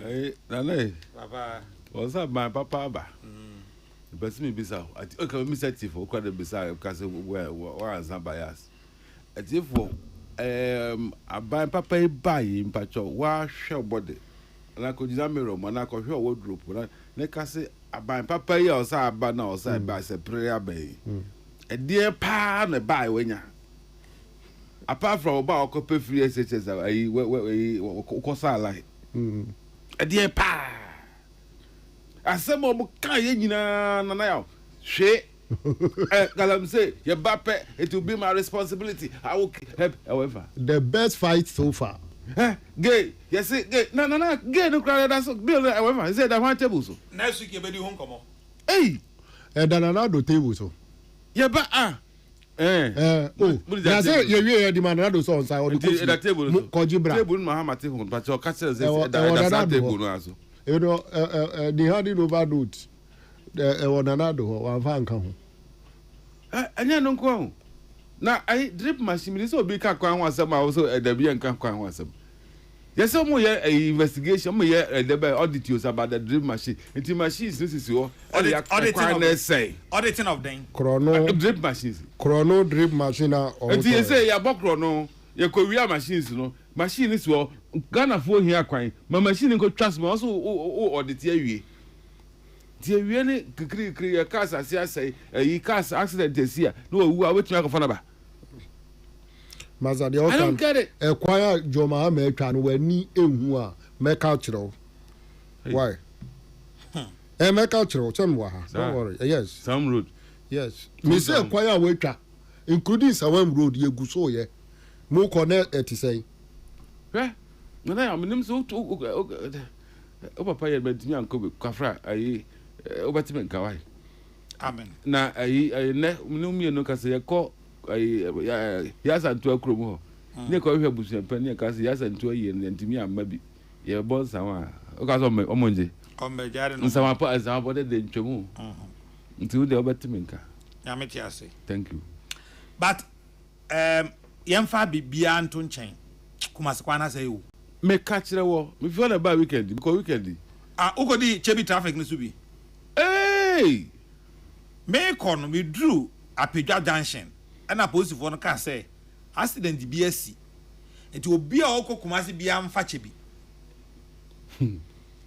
Na le. Baba. What's up my papa ba? But me bisa. Okay, me say tif o kwa de bisa because we answer bias. Tif aban papa e buy mpacho wa hwe body. Na ko jiza mirror mo na ko hwe wardrobe na ne ka se aban papa ye o sa aba na o sa ba se prayer bay. E die pa na buy wenya. Apart from ba o ko pay free SHS we ko sa like. E die pa asemo mo kan ye nyina na ya hwe galam say ye bape it will be my responsibility I will help however the best fight so far gay yes gay na gay no cry that so bill however he said that one table so next week e be di hon komo hey na do table so ye ba na say ye we the man na do so on side or the table ko jibra table no Muhammad hon but your catch say that table no aso you know the handing overload wonanado wa fa nka ho anya no nko na I drip machine mi so bi ka kwan ho asem a so da bi nka kwan ho asem yes mo ye investigation mo ye the audit you about the drip machine it machines no sisi ho auditing of them chrono drip machines chrono drip machine o ti say ya bokro no ye ko wi machines no machine is well Ghana for here kwan ma machine go trust me also o audit awie tie wie ne kikiri cars asai yi cars accident this year no wu a wetu akofo na ba Maza de okan e kwaya Joma ma atwa no wani ehu a meka kire why meka kire chem wa ha don't worry yes some road yes me say kwaya we atwa including Sawam road ye gu so ye mo connect etisai na ya menim so o papa ye betimi anko kwafra ayi o betimi nkawai amen na ayi ne minu no kase ye ko ayi ya santu akrom ho ne ko hwe busu pani kase ya santu ayi ne ntimi amma bi ye bon sawa o ka so omonje jare no sama pa de ntwemu nti de o betimi nka ya meti ase thank you but yemfa bibia nto nchen kuma se kwana say you me catch the wo me feel about weekend because weekend ukodi chebi traffic ni subi hey me kon we drew Apedwa junction and police for no car say accident BSC enti obi a okokuma se bia mfa chebi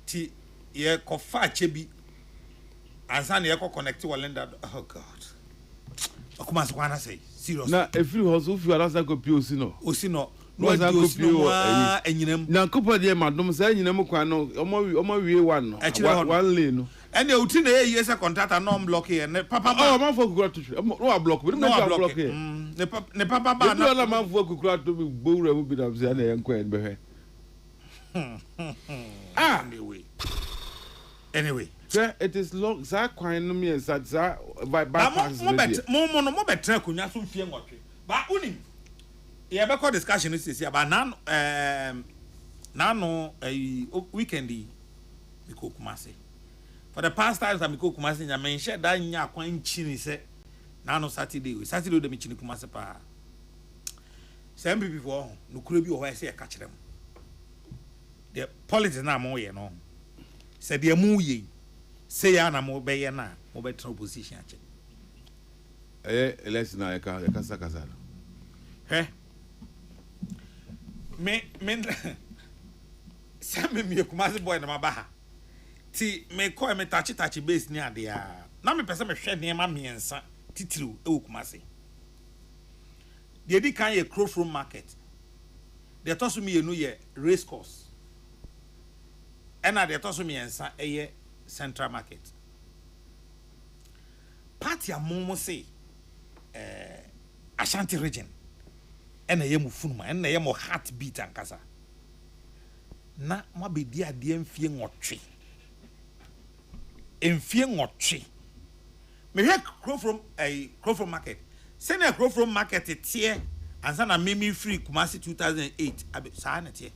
ti ye kofa chebi ansa na ye ko connect Walenda oh god okuma se kwana say serious na every hustle if you are not go POC no osino no go enyinam na kopa de madom say enyinam kwa no omo wie one no one lane no and you tin e yes contractor no block here ne papa oh man for kukura to no block we no block here ne papa ba na man for kukura to be gbowura mu bi na say na yen kwa en behwe anyway sir it is long za kwan no me za bypass mo betra kunya so fie ngotwe ba unim ye be call discussion is here but now weekend we go Kumasi for the past times I go Kumasi nya men share da nya kwan chini se now Saturday de me chini Kumasi pa some people for no kure bi o ho say e ka kire mo the politics na mo ye no say de mu ye say ya na mo be ye na mo be try opposition ache election na ka kasa me same me Kumasi boy na mabaha ti me call me touch base ni ade a na me pese me hwe ne ma miensa titiru e Kumasi de di kan ye Crowfrom market de to so me enu ye race course ena de to so miensa ye Central market party amomo say Ashanti region ena ye mu funuma ena ye mo heartbeat ankasa na mo abedi ade mfie nwotwe me hwe Crowfrom market sene Crowfrom market tie ansa na mimi free Kumasi 2008 abe sa na tie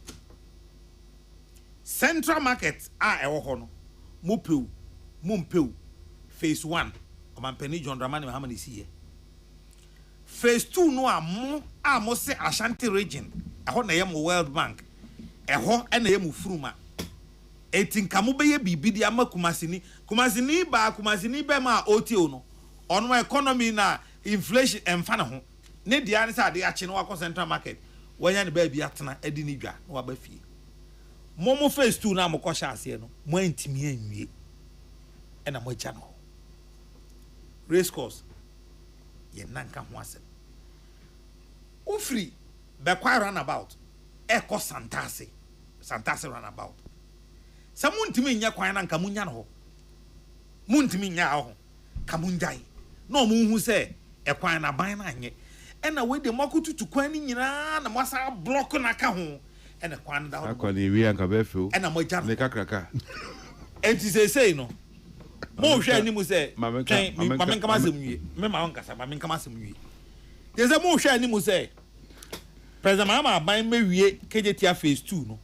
Central market ewo ho no mo mpeu phase 1 omampani John Dramani Muhammad siye phase 2 no amo se Ashanti region eho na ye mo World Bank eho na ye mo Furuma etinkamu be ye bibidi ama Kumasi ni be ma otio no ono economy na inflation emfa na ho ne dia ne sa de ache no akọ Central market wanya ne ba bi atena adi ni dwa no aba fie momo phase 2 na amokọ sha ase no mo antimi anwie ena mo ja no race course ye nanka ho asem ufri be kwa runabout eko Santase runabout samuntimi nya kwan nanka munya no muntimi nya ho kamunjai no mu hu se ekwan na ban na anye ena we de makututu kwan ni nyina na masa block na ka ho ena kwan da ho akwani wi anka be fe ena mo ja ne kakraka enti say no mo hwe ani mu se mame nkama semwie me ma wonkasa mame nkama semwie de se mo hwe ani mu se president mama ban mewie kejetia phase 2 no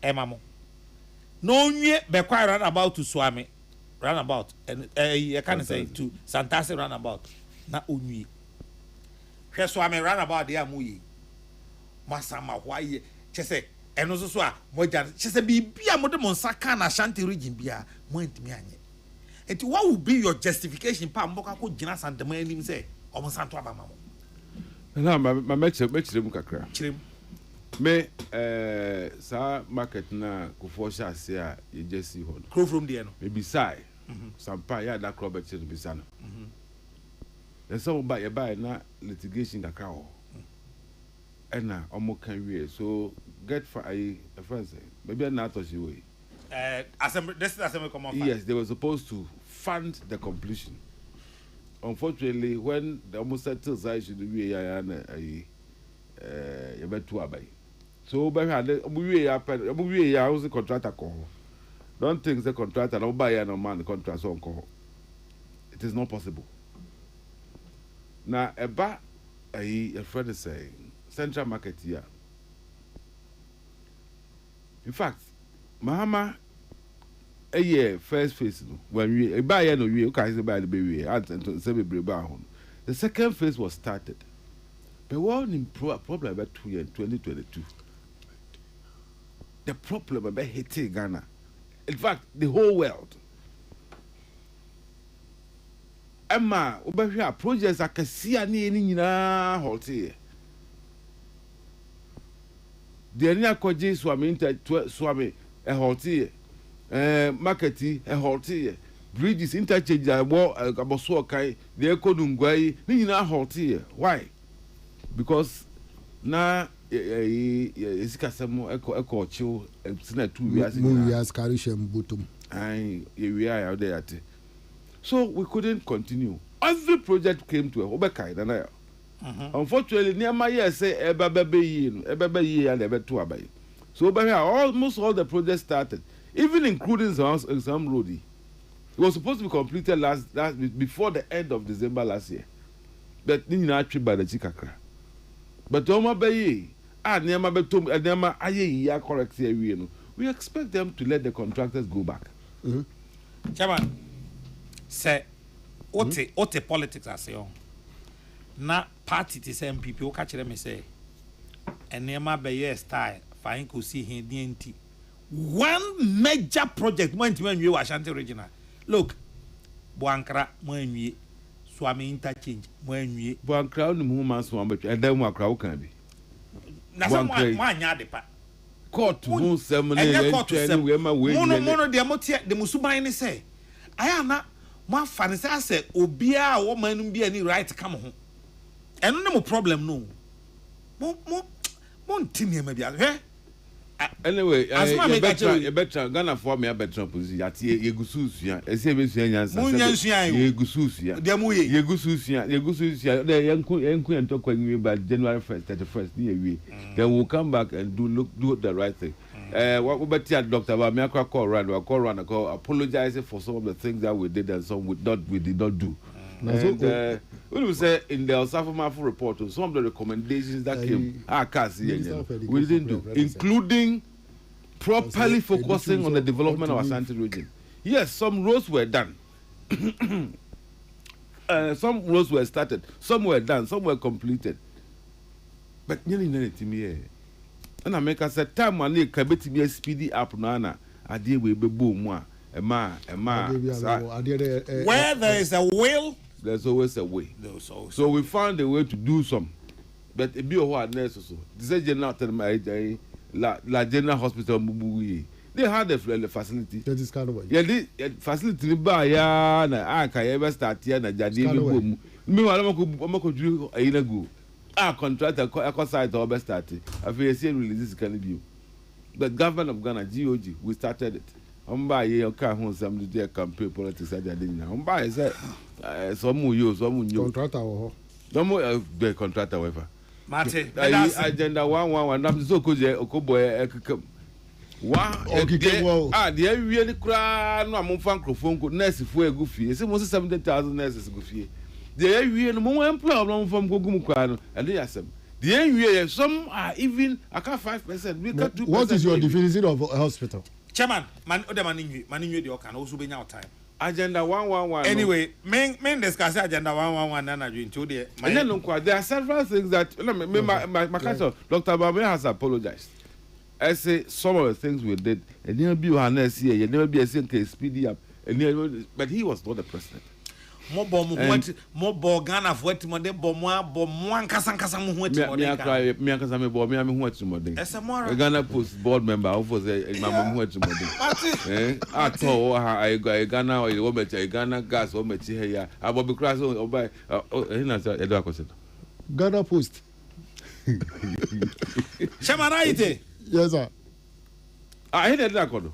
emamo no nwie be kwa runabout to Swami runabout and you can say to Santase runabout na onwie hwe Swami runabout de amuyi masama hwaye chese eno so a moja chese bibia mo de monsaka na Ashanti region bia mo ntimi anye enti what will be your justification pa mboka ko gina Santama anim say omo santo abama mo na ma mechire mu kakra chirem me sa market na kufo sha se a ye just see ho Crow from there no me beside sampa ya da crop bet to bisa no and some buy na litigation kakra ho na omo kan wie so get for a friend say maybe na to she way assembly come on. yes they were supposed to fund the completion. Unfortunately, when the almost settled side should be a better abai. So, by we are also contractor call. Don't think the contractor no buy no man the contract on call. It is not possible. Now, a friend is saying central market here. In fact, Mahama. A year first phase when we buy no we okay buy the baby and say we the second phase was started but one problem about 2 years 2022 the problem about hitting Ghana, in fact the whole world. Emma obehwe projects akasia na eni nyina holte de eni akoje swami holte marketi holte bridges interchange aboso kai the ekodungwai ni nyina holte why because na esikasemo eko chiu sina 2 years mu years carry shem bottom ai we are out there at so we couldn't continue. Every project came to a obekai na unfortunately niama yes say ebebe yi and ebe to abai so almost all the projects started, even including some road. It was supposed to be completed last before the end of December last year, but ni na trip by the chikakra but oma bayi niama betom niama aye ya correct here we expect them to let the contractors go back. Chairman, say ote politics as yo na party to say MPP o catch them say enema be yes style fine ko see hin DNT one major project when we Ashanti regional look Boankra mo enwie Swami interchange mo enwie Boankra no mu man so ambetwa edam akra wo kan bi na some one nya de pa court who seminary we ma we mono de motie de musuban ni say aya na mo fa say obia wo manum bia ni right come ho eno no problem no mo ntimi ma bia hwe anyway you better Ghana for me better position ati yegususu ese be suya nyansa yegususu yegususu the yanku entokwa nwi by January 1st 31st ni then we'll come back and do the right thing. What we better Dr. Bamiakwa call run apologize for some of the things that we did and some we did not do. And we say in the Osafo report, some of the recommendations that came, we didn't do, including properly focusing on the development of Ashanti region. Yes, some roads were done. Some roads were started, some were done, some were completed. But nearly nothing here. And I make us a time when they can be speedy up now. I deal with boom. Where there is a will, there's always a way. So we found a way to do some. But it be a hard necessary. This is general La General Hospital Mubuyi. They had the facility. That is kind of way. Yeah, the facility by na aka ever start here na jadi boom. Me wala mako do a year ago. Contractor site over started. I feel say release can be. The government of Ghana GOG we started it. Omba ye oka ho some do campaign politics ajade na. Omba say some new contractor ho. Don't the contractor whatever. Mate, agenda 111 nam so ko je okoboy ekekam. The area ni kra no amfa microphone ko nurse fu egu fie. Say mo 70,000 nurses go fie. The area no mo employ problem from go gum kwa no. And they asem. The area some are even aka 5%, we cut 2%. What is your definition of a hospital? Chairman, man the okan also be now time. Agenda 111. Anyway, men discuss agenda 111 and I into the. And then there are several things that my counsel, Dr. Bame has apologized. I say some of the things we did, and never be here, you never be a single speedy up, but he was not the president. mo bo Ghana for etimode bo mo ankasa mo ho etimode me ankasa me bo me ho etimode esemora Ghana Post board member of was mama ho etimode ato I Ghana o mecha Ghana gas o mechi he ya abobi class o buy na say edo akoso Ghana Post Shamaraite yes sir he did that kodo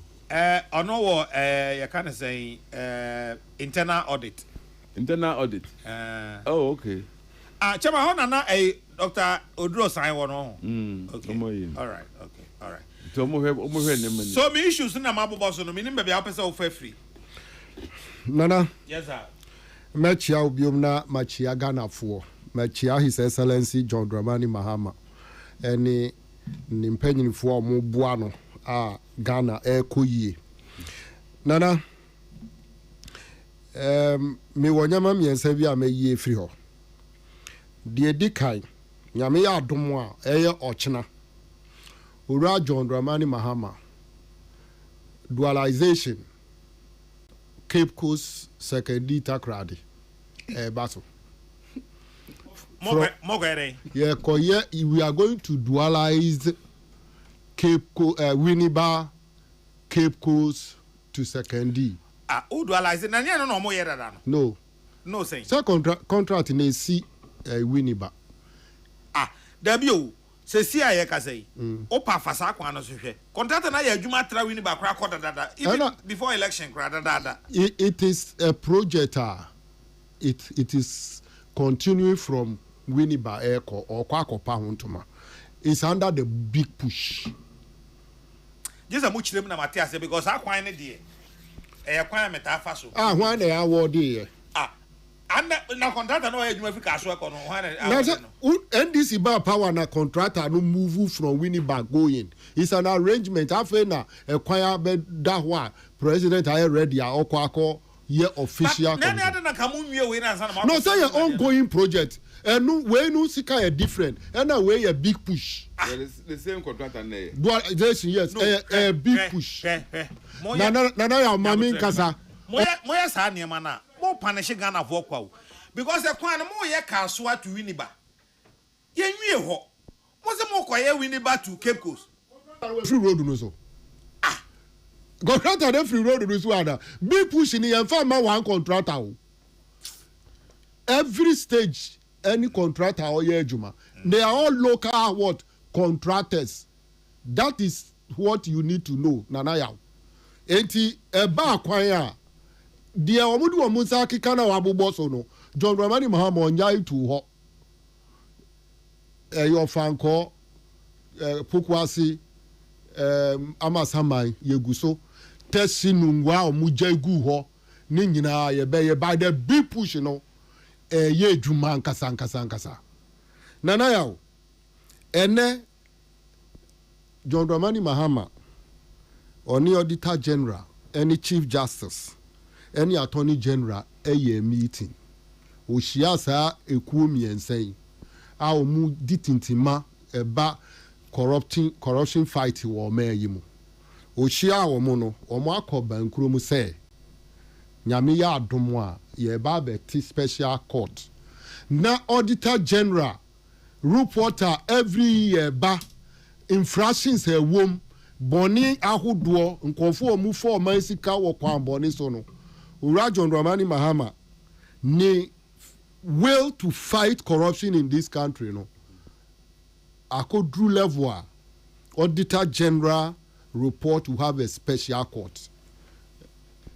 ono wo you can say internal audit oh okay chama ho na Dr. Oduro sign one okay all right so mo hwe ne so me issues na mabobo so no me nim be a person of free nana yes sir machia obiom na machia Ghana fo machia His Excellency John Dramani Mahama eni nimpanyinfo omo boa no Ghana ekoyie nana me wonyama miensa bi a mayie firi ho de dikai nyame ya adom a eye ochena Ura John Dramani Mahama dualization Cape Coast secondary takradi battle yeah, we are going to dualize Winneba Cape Coast to secondary. Dualize na no mo yera da no saying so contract na si Winneba dabio se si aye ka say opa fasa kwa no so hwe contract na ya adwuma tra Winneba kra koda dada even before election kra dada it is a project it is continuing from Winneba Eko or Kwakopa Huntuma. It's under the big push. Just a much na Matthias because I quite idea. A quite metaphor. When they are awarded. And now contract no Africa so on NDC bar power na contractor no move from Winneba going. It's an arrangement. After na acquire that one president I ready or Kwako year official. No, say your ongoing project. And no way no sika a different. And now way a big push. The same contractor there. Yes, a big push. Nana ya mami kasa. Moya sa niema na. Mo punish Ghana for kwa. Because the kwan mo ye kaswa to Winneba. Ye nwie ho. Mo se mo kwaye Winneba to Cape Coast. Free road no so. Contractor dey free road no so ada. Big push ni en fa ma one contractor. Every stage any contractor or yejuma they are all local contractors. That is what you need to know nanaya enti eba kwan a de omudu omunsa kika na wabobọ so no John Dramani Mahama onyai to ho your fanko pokwasi amasamai yeguso tesinungwa omujai gu ho ni nyina ye be by the big push no ye dwuma nkasa nana yawo ene John Dramani Mahama oni auditor general any chief justice any attorney general eye meeting ohia saa ekuo miensen a omu ditintima eba corruption fight wo mayi mu ohia wo no omo akoba nkuro mu se nyame ya adom a ye ba beti special court na auditor general reporter every year ba infractions a wom boni ahodo nkofo mu for man sika wo kwan boni so no Ura John Dramani Mahama ni will to fight corruption in this country no akodru level auditor general report to have a special court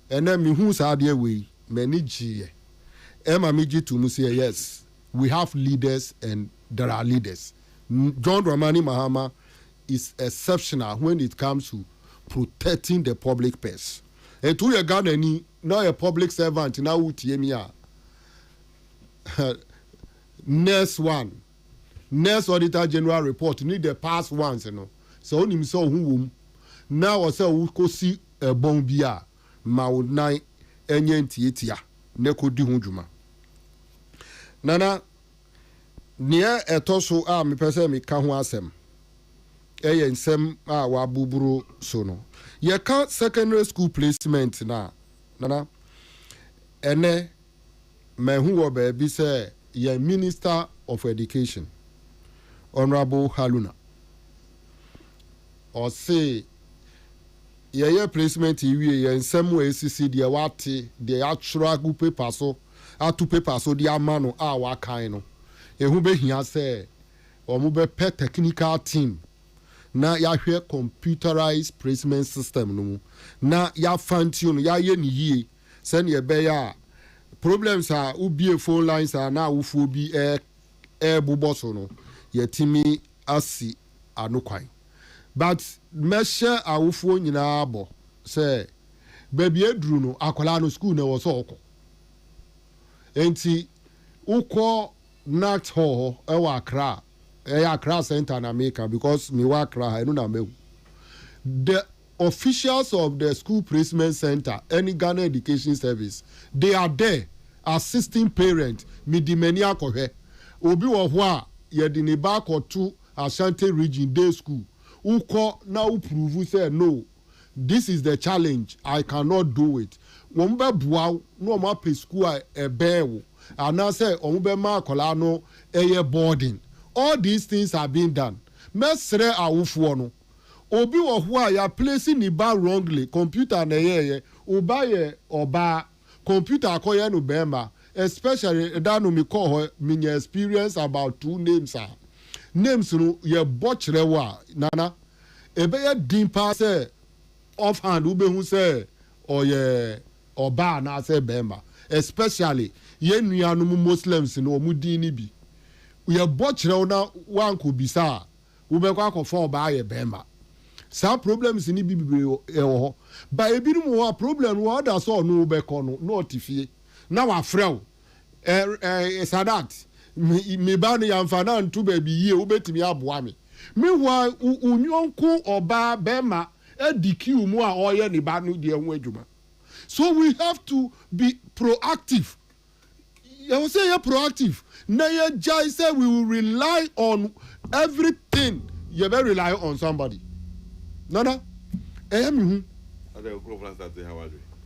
and then me who said there we manage Emma Miji to say yes we have leaders and there are leaders. John Dramani Mahama is exceptional when it comes to protecting the public purse. And to your Ghana ni now a public servant now utiemia next auditor general report need the past ones you know so onim so hu now o say wo ko si ebon bia ma wo nan enye ntietia ne ko di hu dwuma nana nia etoso a me pese me ka ho asem eye nsem a wa buburu so no ye ka secondary school placement na nana ene mehu wo baby say ye Minister of Education Honorable Haruna or say ye placement iwie ye nsem we sisi de wate de atwura gu paper so atu paper so de amano a wa kan no ehu be hia say omo be pe technical team na ya hwe computerized placement system no na ya fine-tune ya ye ni yie se ne be ya problems are ubie phone lines are na ufu bi bubo so no yetimi asi anokwan but measure awufu nyina abo say baby edru no akola no school na wo so okọ enti ukọ nat ho ewa Accra Accra center na America because me wa Accra I know na me the officials of the school placement center any Ghana Education Service they are there assisting parents me di many akohwe obi wo ho a ye di ne ba akoto Ashanti region day school uko na prove say no this is the challenge I cannot do it won be bua no ma pe school e bewo and say on be ma akola no eye boarding all these things are being done mesre awufuo no obi wo ho a ya place ni ba wrongly computer na ye oba ye oba computer akoye no bema especially that no me call me experience about 2 names are names no ye botchere wa nana ebe ye din pa say offhand ube hu say oye oba na say bema especially ye nuanum Muslims no mu din ni bi ye botchere na wan ko bisa ube kwa akofo oba ye bema some problems ni bibibre ho ba ebirum ho problem wo da so no ube kono no tifie na wa frɛw sadat me ba no yamfa na ntu ba bi yie wobetimi aboa me wa unyonko oba bema edikiu mu a oye ne ba no de ho adwuma so we have to be proactive you say you're proactive na you just say we will rely on everything you better rely on somebody nana me hu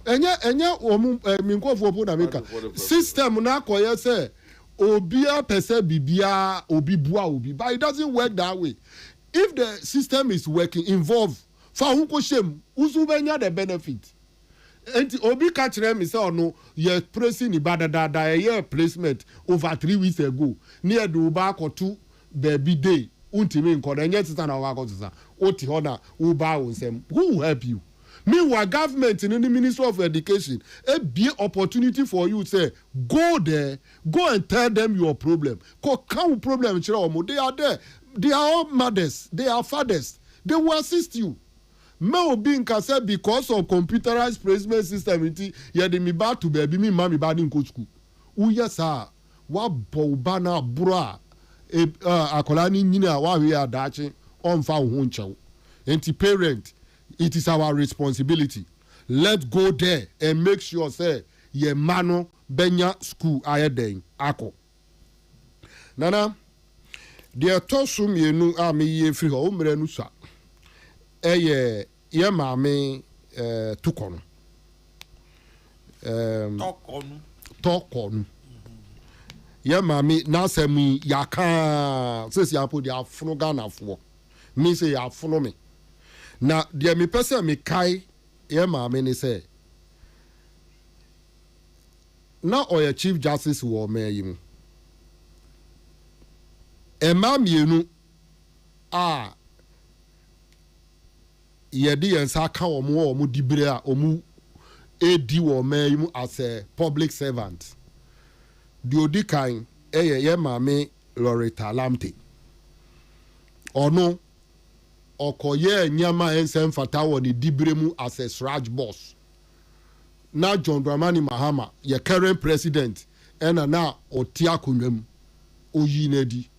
enya omu minkofo po na meka system na akoye say obia pese bibia obi bua obi but it doesn't work that way if the system is working involve fa hu ko shem uzu benya the benefit enti obi ka kire me say ono ye pressing ni badada ye placement over 3 weeks ago near do ba akotu baby day untimi nkoda enya tita na wa akotusa oti hona u ba wonsem who will help you meanwhile government in the Ministry of Education a be opportunity for you say go there go and tell them your problem ko kan problem they are there they are all mothers they are fathers they will assist you me obi nka say because of computerized placement system inti ye de mi ba to baby mi mama ba din ko school uya sa wa bo ba na bro akola ni nyina wa hwe adachi onfa ho nchew enti parent it is our responsibility let's go there and make sure say ye mano benya school ayeden ako nana de tosu mienu a me ye free ho mre nu sa eye ye maame tukono tokonu ye maame na sami yaka sesi apo dia funu ganafo mi se ya funu me na dia me pese me kai ye maame ni se na oya chief justice wo mayim mienu a yedi yensa ka omo dibre a omu edi wo mayim as a public servant di odi kan ye maame Loretta Lamte ono okoye nyama ensem fata wo ni dibremu as a sraj boss na John Dramani Mahama ye current president na otia konwam oyi nedi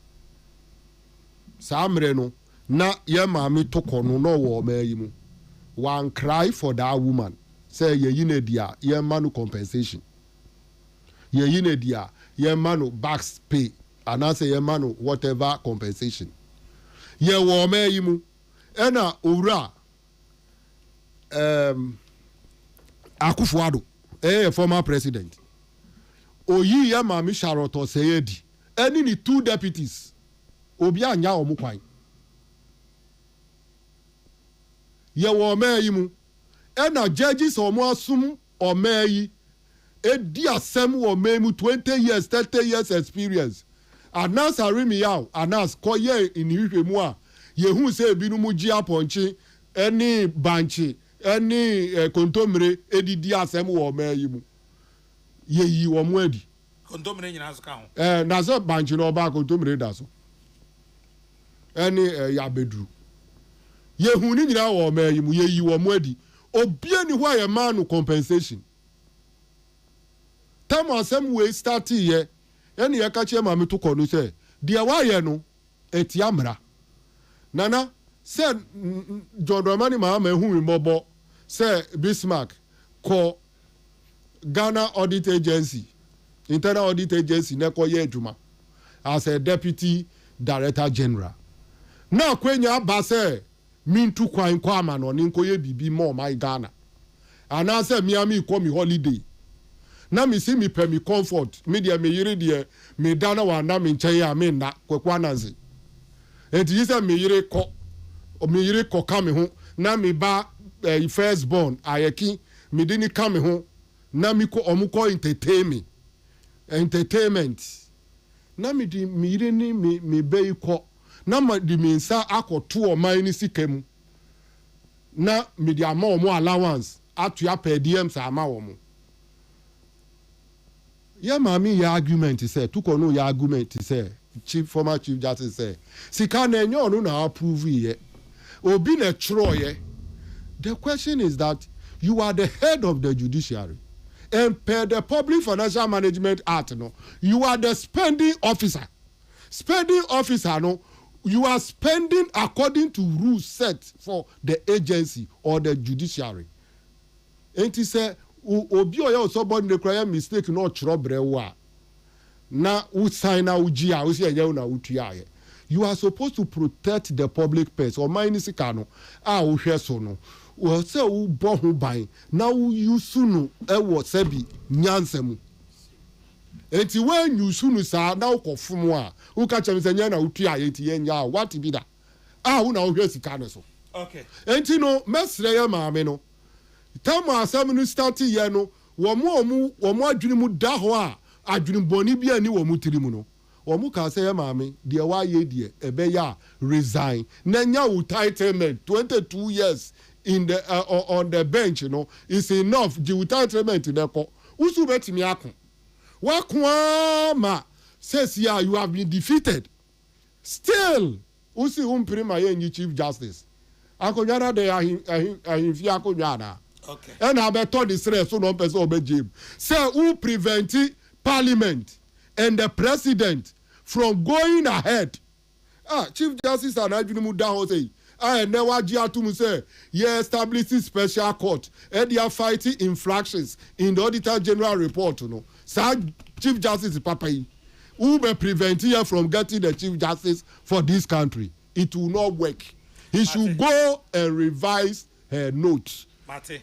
samre no na ye maame tokono no wo mayimu one cry for that woman say ye yinedia ye manu compensation ye yinedia ye manu back pay and say ye manu whatever compensation ye wo mayimu ena owura Akufo-Addo former president oyi ye maami Charlotte Oseyedi any ni 2 deputies obi anya omu kwan ye wo mayi mu ena judges omu asum o mayi edi asem wo mayi 20 years 30 years experience anas arimi yaw anas koye inihwe mu a yehu se ebinu mu ji aponchi any banchi any kontomre edidi asem wo mayi mu yeyi wo mu edi kontomre nyina so ka ho na so banchi no ba kontomre da so any ya bedru yehu ni nyina wo mayi mu yeyi wo mu edi obie ni hwa ye man compensation tam asem we start ye ene ye ka che ma me to kono se de wa ye no eti amra nana se John Dramani ma hu mi mobo se Bismarck ko Ghana Audit Agency Internal Audit Agency ne ko ye adwuma as a deputy director general na kwenya ba se mintu kwan kwa ma no ni nko ye bibi mo my Ghana ana se Miami ko mi holiday na mi si mi pe mi comfort mi de me yire de me dana wa na mi nchen ya me na kwekwa nazi enti yise me yire ko ka me ho na mi ba first born ayeki mi dini ka me ho na mi ko omuko entertainment na mi di mi yire ni mi be ko na ma di mi nsa akoto o man ni sikam na mi di ama omo allowance atu ya per diem sa ama omo ya mami ya argument say tukono ya argument say former chief justice say sika na enyo no na approve ye obi na chro ye. The question is that you are the head of the judiciary and per the Public Financial Management Act no you are the spending officer no you are spending according to rules set for the agency or the judiciary and he say obi oya somebody dey cry mistake no chro brewa na u sign na uji a u se enye na utua ye you are supposed to protect the public purse or mine sika no a u hwe so no o se u bo ho ban na u yusu no e wo sabi nyansam enti when you sunu sa na ukofum a u ka chem se nya na utua ye ti ye nya what be that u na u hwe sika no so okay enti no mesre ya maame no tamu asem no start ye no wo mo adwene mu da ho a adwene boni bia ni wo mu tiri mu no wo mu ka se ya maame de wa ye de ebe ya resign na nya wo titlement 22 years in the on the bench no is enough the titlement de ko usu betimi akon wa kwa ma says ya you have been defeated still usi prima ye nyi chief justice akonyara de ahimfi akonyara okay and abeto the stress so no person obejim say who prevent parliament and the president from going ahead chief justice anajunu mu da ho say never ji atum say ye establish special court and they are fighting infractions in the auditor general report no sir chief justice papa who be prevent you from getting the chief justice for this country it will not work. He should go and revise her notes. Mate,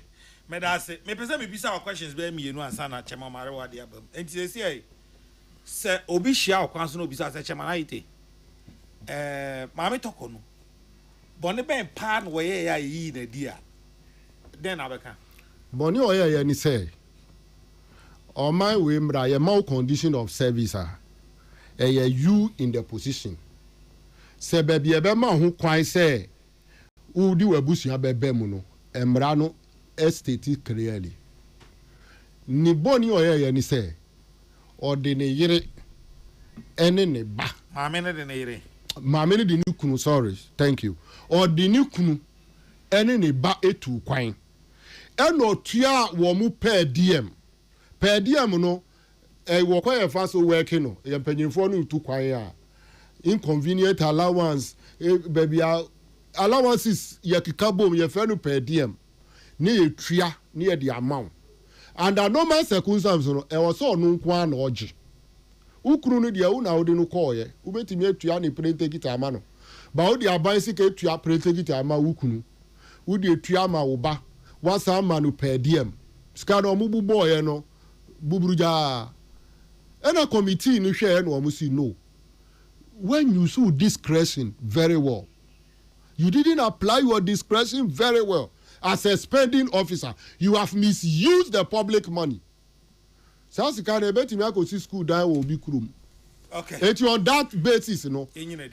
me da say me pese me bisa questions be me nu ansa na chema mare wa de abam. Enti se obi hia okwan so no bisa se chema na ite. Maame toko no. Boni ben pa no we ya yi na dia. Den abeka. Boni oye ya ni say. On my way mra ye mau condition of service you in the position. Se baby ebe ma ho kwan say udi wabusu bebe mu no emra no estate clearly ni boni oye ni say ode ne yire ene ne ba maame ne de ne yire maame ne de ni kunu sorry thank you ode ni kunu ene ne ba etu kwan eno tua wo mu per diem no wo kwa ye fa so working no ye panyinfo no tu kwan a inconvenient allowance baby allowances ye kikabom ye fe no per diem ni ye tua ni ye the amount and a normal circumstances no e was so no nko na oje ukuru no de u na odi no call ye u betimi atua ni print gita ama no ba odi aban sika atua print gita ama ukunu u de atua ma wo ba wasa ama no per diem ska no mu bubo ye no buburuja And a committee no share no amusi no. When you saw discretion very well, you didn't apply your discretion very well as a spending officer. You have misused the public money. So as you can bet me I go see school down will be krum. Okay. It's on that basis, you know.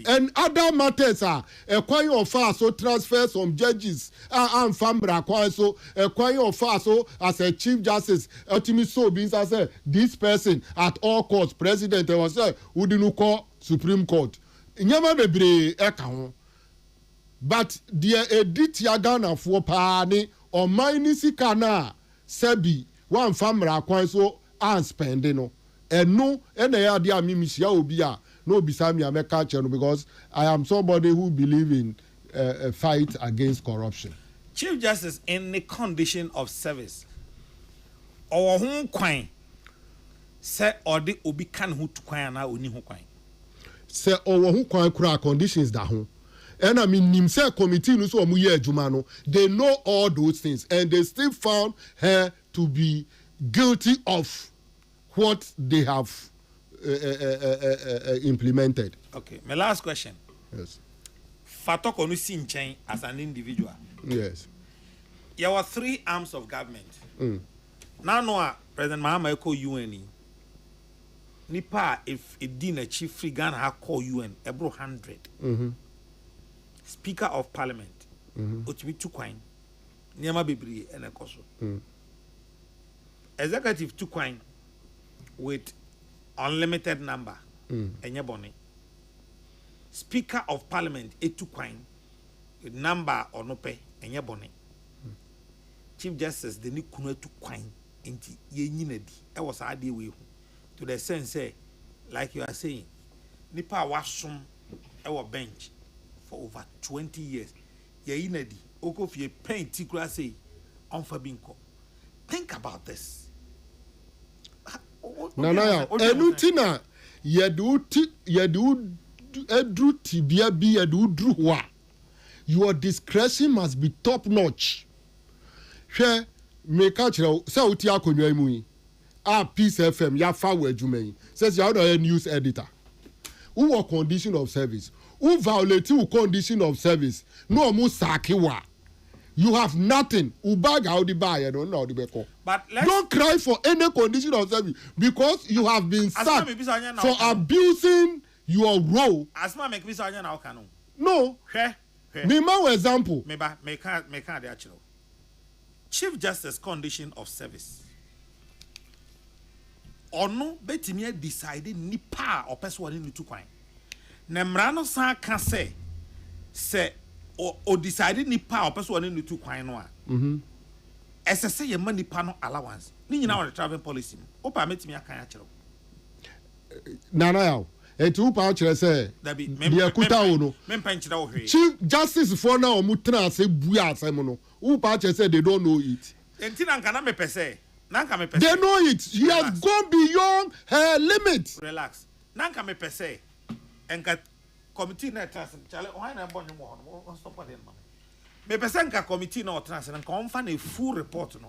And other matters are acquiring of us so transfer some judges and family acquire so acquiring of us so as a chief justice ultimately so being as this person at all courts president was say would you call Supreme Court. Nyama bebre eka but the edit ya Ghana for pani or mine sika na sebi one family acquire so and spending no. And no, and I idea me misia obia no beside me America channel because I am somebody who believe in a fight against corruption. Chief Justice in the condition of service. Our home coin say or the obi can who to coin na oni ho coin. Say our home coin kura conditions da ho. And I mean nim say committee no so omu ye adwuma no they know all those things and they still found her to be guilty of what they have implemented. Okay, my last question. Yes. Fatoko no sinchen as an individual. Yes. There were 3 arms of government. Now no President Mahama call UN. Nipa if a dinner chief free Ghana ha call UN ebro 100. Speaker of Parliament. Otimi Tukwan. Niama bebree ene koso. Executive Tukwan with unlimited number enye boni. Speaker of Parliament Etukwan with number or no pay enye boni. Chief Justice the Nikunu Etukwan inti ye nyinadi e was ade we to the sense say like you are saying nipa wasum e wo bench for over 20 years ye nyinadi okofie paint tikura say onfa binko. Think about this. Nanaya, enutina yedu edru tibia bi yedu druwa. Your discretion must be top notch. She me catch say uti akonwa mu yi. Peace FM ya fa we adwuma yi. Says you are a news editor. Who were condition of service? Who violate who condition of service? No mu sakiwa. You have nothing. Ubaga how the buy, don't know the beko. But don't cry for any condition of service because you have been sacked for abusing your role. Asma make visa now can no. Me ma example. Me can't the actual. Chief Justice condition of service. Or no betimi decided nipa or person in to kwine. Nemrano san can say or decided nipa or person in to kwine no. As I say, your money panel allowance. Ni na the travel policy. Opa met me a kan achiro. Nana etu pa achire say. Di akuta wo no. Chief Justice for now mutra say bua asem no. Upa achire say they don't know it. Enti na nka na me pese. They know it. He has gone beyond her limit. Relax. Nanka me pese. Enka committee na trans. Chale why na bon you mo. Stop at them. Me pese enka committee na trans na nka onfa na full report no.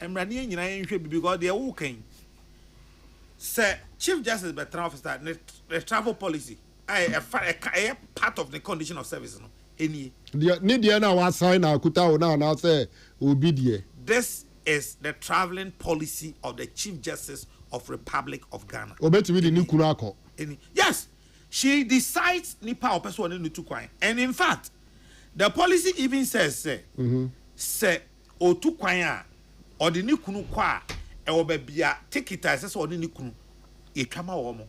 Emrani nyina yenhwe because they wo kan. Sir Chief Justice Bertrand officer the travel policy. A part of the condition of service no. Any. Ni dia na wa sign akuta o na say obi die. This is the traveling policy of the Chief Justice of Republic of Ghana. Yes, she decides nipa or person in to kwine. And in fact, the policy even says say o tu kwine or the nikunu kwa e obebia ticket says or the nikunu e twama wo mo.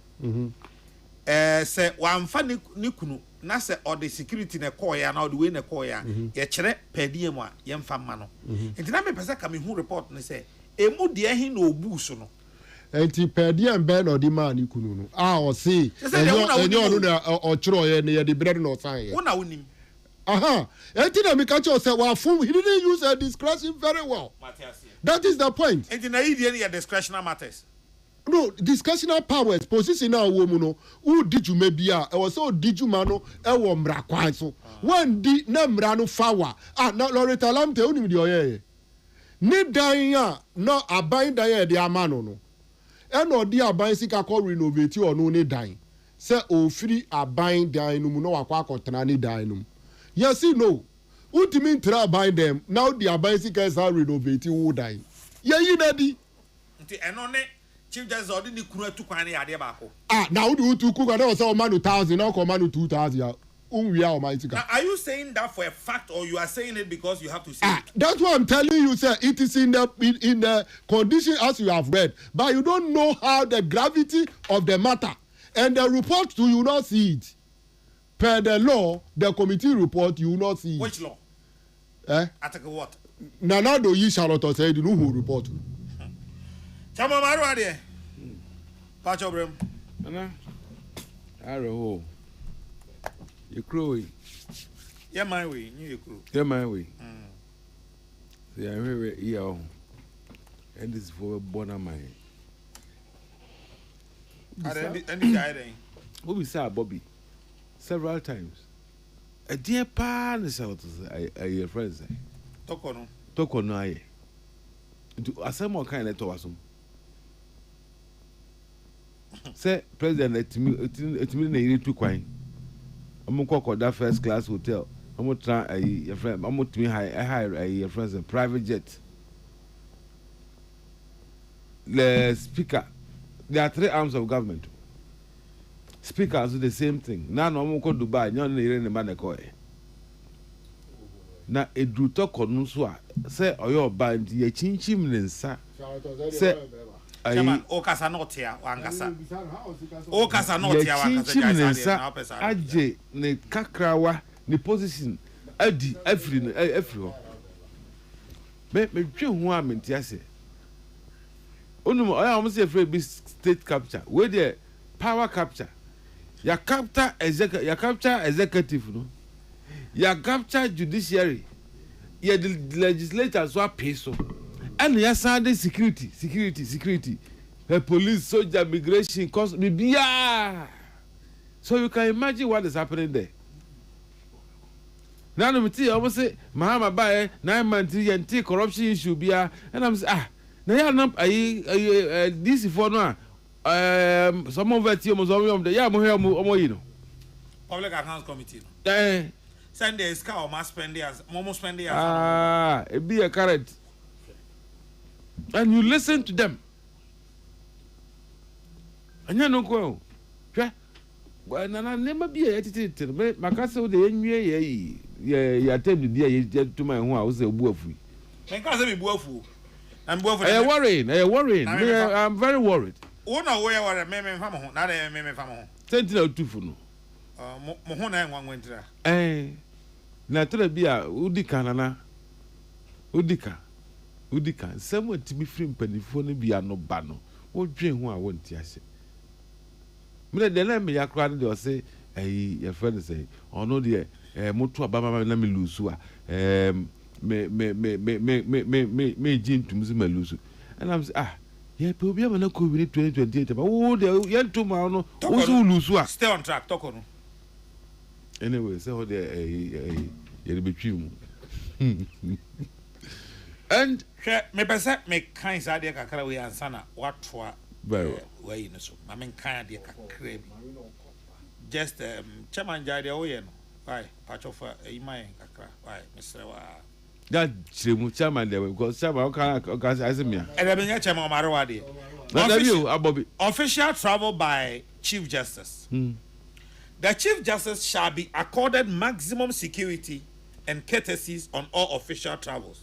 Say wamfa nikunu na say or the security na call ya na or the way na call ya ye kire pedie mu a ye mfa ma no. Enti na me pese ka me hu report ne say emu de hin na obu so no. Enti pedie mbe na odi ma nikunu no. O say enyo no na o kiro ye ne ye de bread no san ye. Wona wonim. Enti na me catch you say wa fun he didn't use her discretion very well. That is the point. Enti na idie ne discretionary matters. No, discretionary powers position na wo mu no who did you maybe e was so did you mano e wo mra kwan so when di na mra no fawa na Loretta Lamte onim di oye ni dan ya no aban dan ya di amano no ɛna ɔde aban sika kɔ renovate ɔno ne dan sɛ ofiri aban dan no mu na wakɔ akɔtena ne dan no mu yes no wotumi ntra aban dɛm na wode aban sika ɛsa renovate wo dan yɛyi na di nti ɛno ne chief justice ɔde ne kunu atu kwan ne yadeɛ baako na wode wotu ku kwan na wɔ sɛ ɔma no 1000 na ɔkɔ ɔma no 2000 a unwia ɔma sika. Now, are you saying that for a fact or you are saying it because you have to say it? That's what I'm telling you, sir. It is in the condition as you have read, but you don't know how the gravity of the matter and the report you will not see it. Per the law, the committee report you will not see it. Which law? Article what? Nanado yi Charlotte said you know who report. Chama maru ade. Pacho brem. Ana. Aro. You crow. Yeah, my way. You crow. Yeah, my way. See, I'm very ill. And this is for born on my. Any guy then? What we saw, Bobby, several times. A dear pan is out of your friends. Tokono. Tokono, I. To a some more kind of toasum. Say, President, it's me, too quiet. I'm going to that first class hotel. I'm going to try a friend. I'm going to hire a friend a private jet. The speaker, there are 3 arms of government. Speakers do the same thing. Now I'm going to Dubai. You're not in the man. Now a druto konuswa say oyo band ye chinchim nensa say Chairman, Okasa not here, Wangasa. Okasa not here, Wangasa. Aje ne kakrawa ne position adi every me twe ho amenti ase onum I am say afraid be state capture where the power capture ya capture executive no ya capture judiciary ya the legislators who are pay so and ya Sunday security police soldier migration cause bibia so you can imagine what is happening there now no me almost say mahama bae 9 months and corruption issue bia and I'm say na ya na this for no some of it almost of the ya mo here mo you know public accounts committee send the scar or mass spending as momo spending it be a current and you listen to them anya no ko hwe na nema bi e tititi me makase wo de enwie ye atem bi ye tuma ho a wo se bu afu me ka se me bu afu I'm worried. I'm very worried. Oh no, we are me fam ho na de me fam ho sentinel tufu no mo ho na enwa nwentira na tere bi a udika nana udika nsɛm atimi firi mpanifo no bia no ba no wodwen ho a wonti ase mire de na me yakra de ɔse your friend say ɔno de moto ababa na me lusu a me jintum zi malusu and I'm say yeah pe obi amana ko wini 2028 ba wo de yentum ma no wo so lusu a stay on track talk on anyway say ho de ye betwi mu and me pese me kan sa de kakra we ansana watwa we no so ma men kan de kakra bi just chairman jade o ye no why patch of my kakra why Mr. wa that chemu chairman there because chairman can asemia benya chairman Omarwa de official travel by Chief Justice. The Chief Justice shall be accorded maximum security and courtesies on all official travels.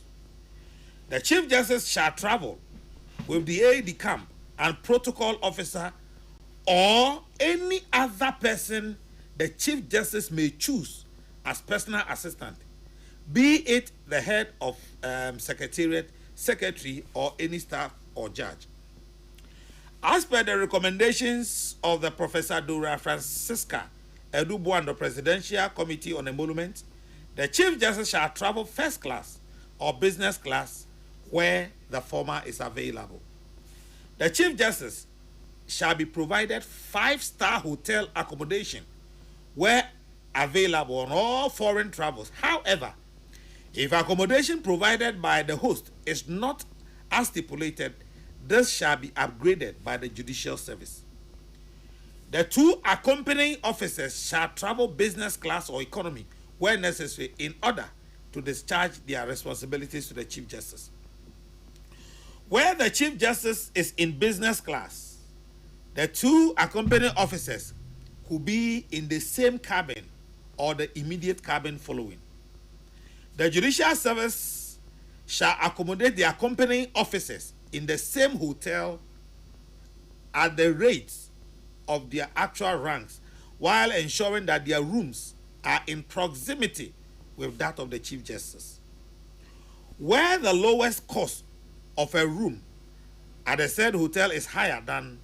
The Chief Justice shall travel with the aide-de-camp and protocol officer or any other person the Chief Justice may choose as personal assistant, be it the head of secretariat, secretary, or any staff or judge. As per the recommendations of the Professor Dora Francisca Edubu and the Presidential Committee on Emolument, the Chief Justice shall travel first class or business class where the former is available. The Chief Justice shall be provided 5-star hotel accommodation where available on all foreign travels. However, if accommodation provided by the host is not as stipulated, this shall be upgraded by the judicial service. The 2 accompanying officers shall travel business class or economy where necessary in order to discharge their responsibilities to the Chief Justice. Where the Chief Justice is in business class, the 2 accompanying officers could be in the same cabin or the immediate cabin following. The judicial service shall accommodate the accompanying officers in the same hotel at the rates of their actual ranks, while ensuring that their rooms are in proximity with that of the Chief Justice. Where the lowest cost of a room at the said hotel is higher than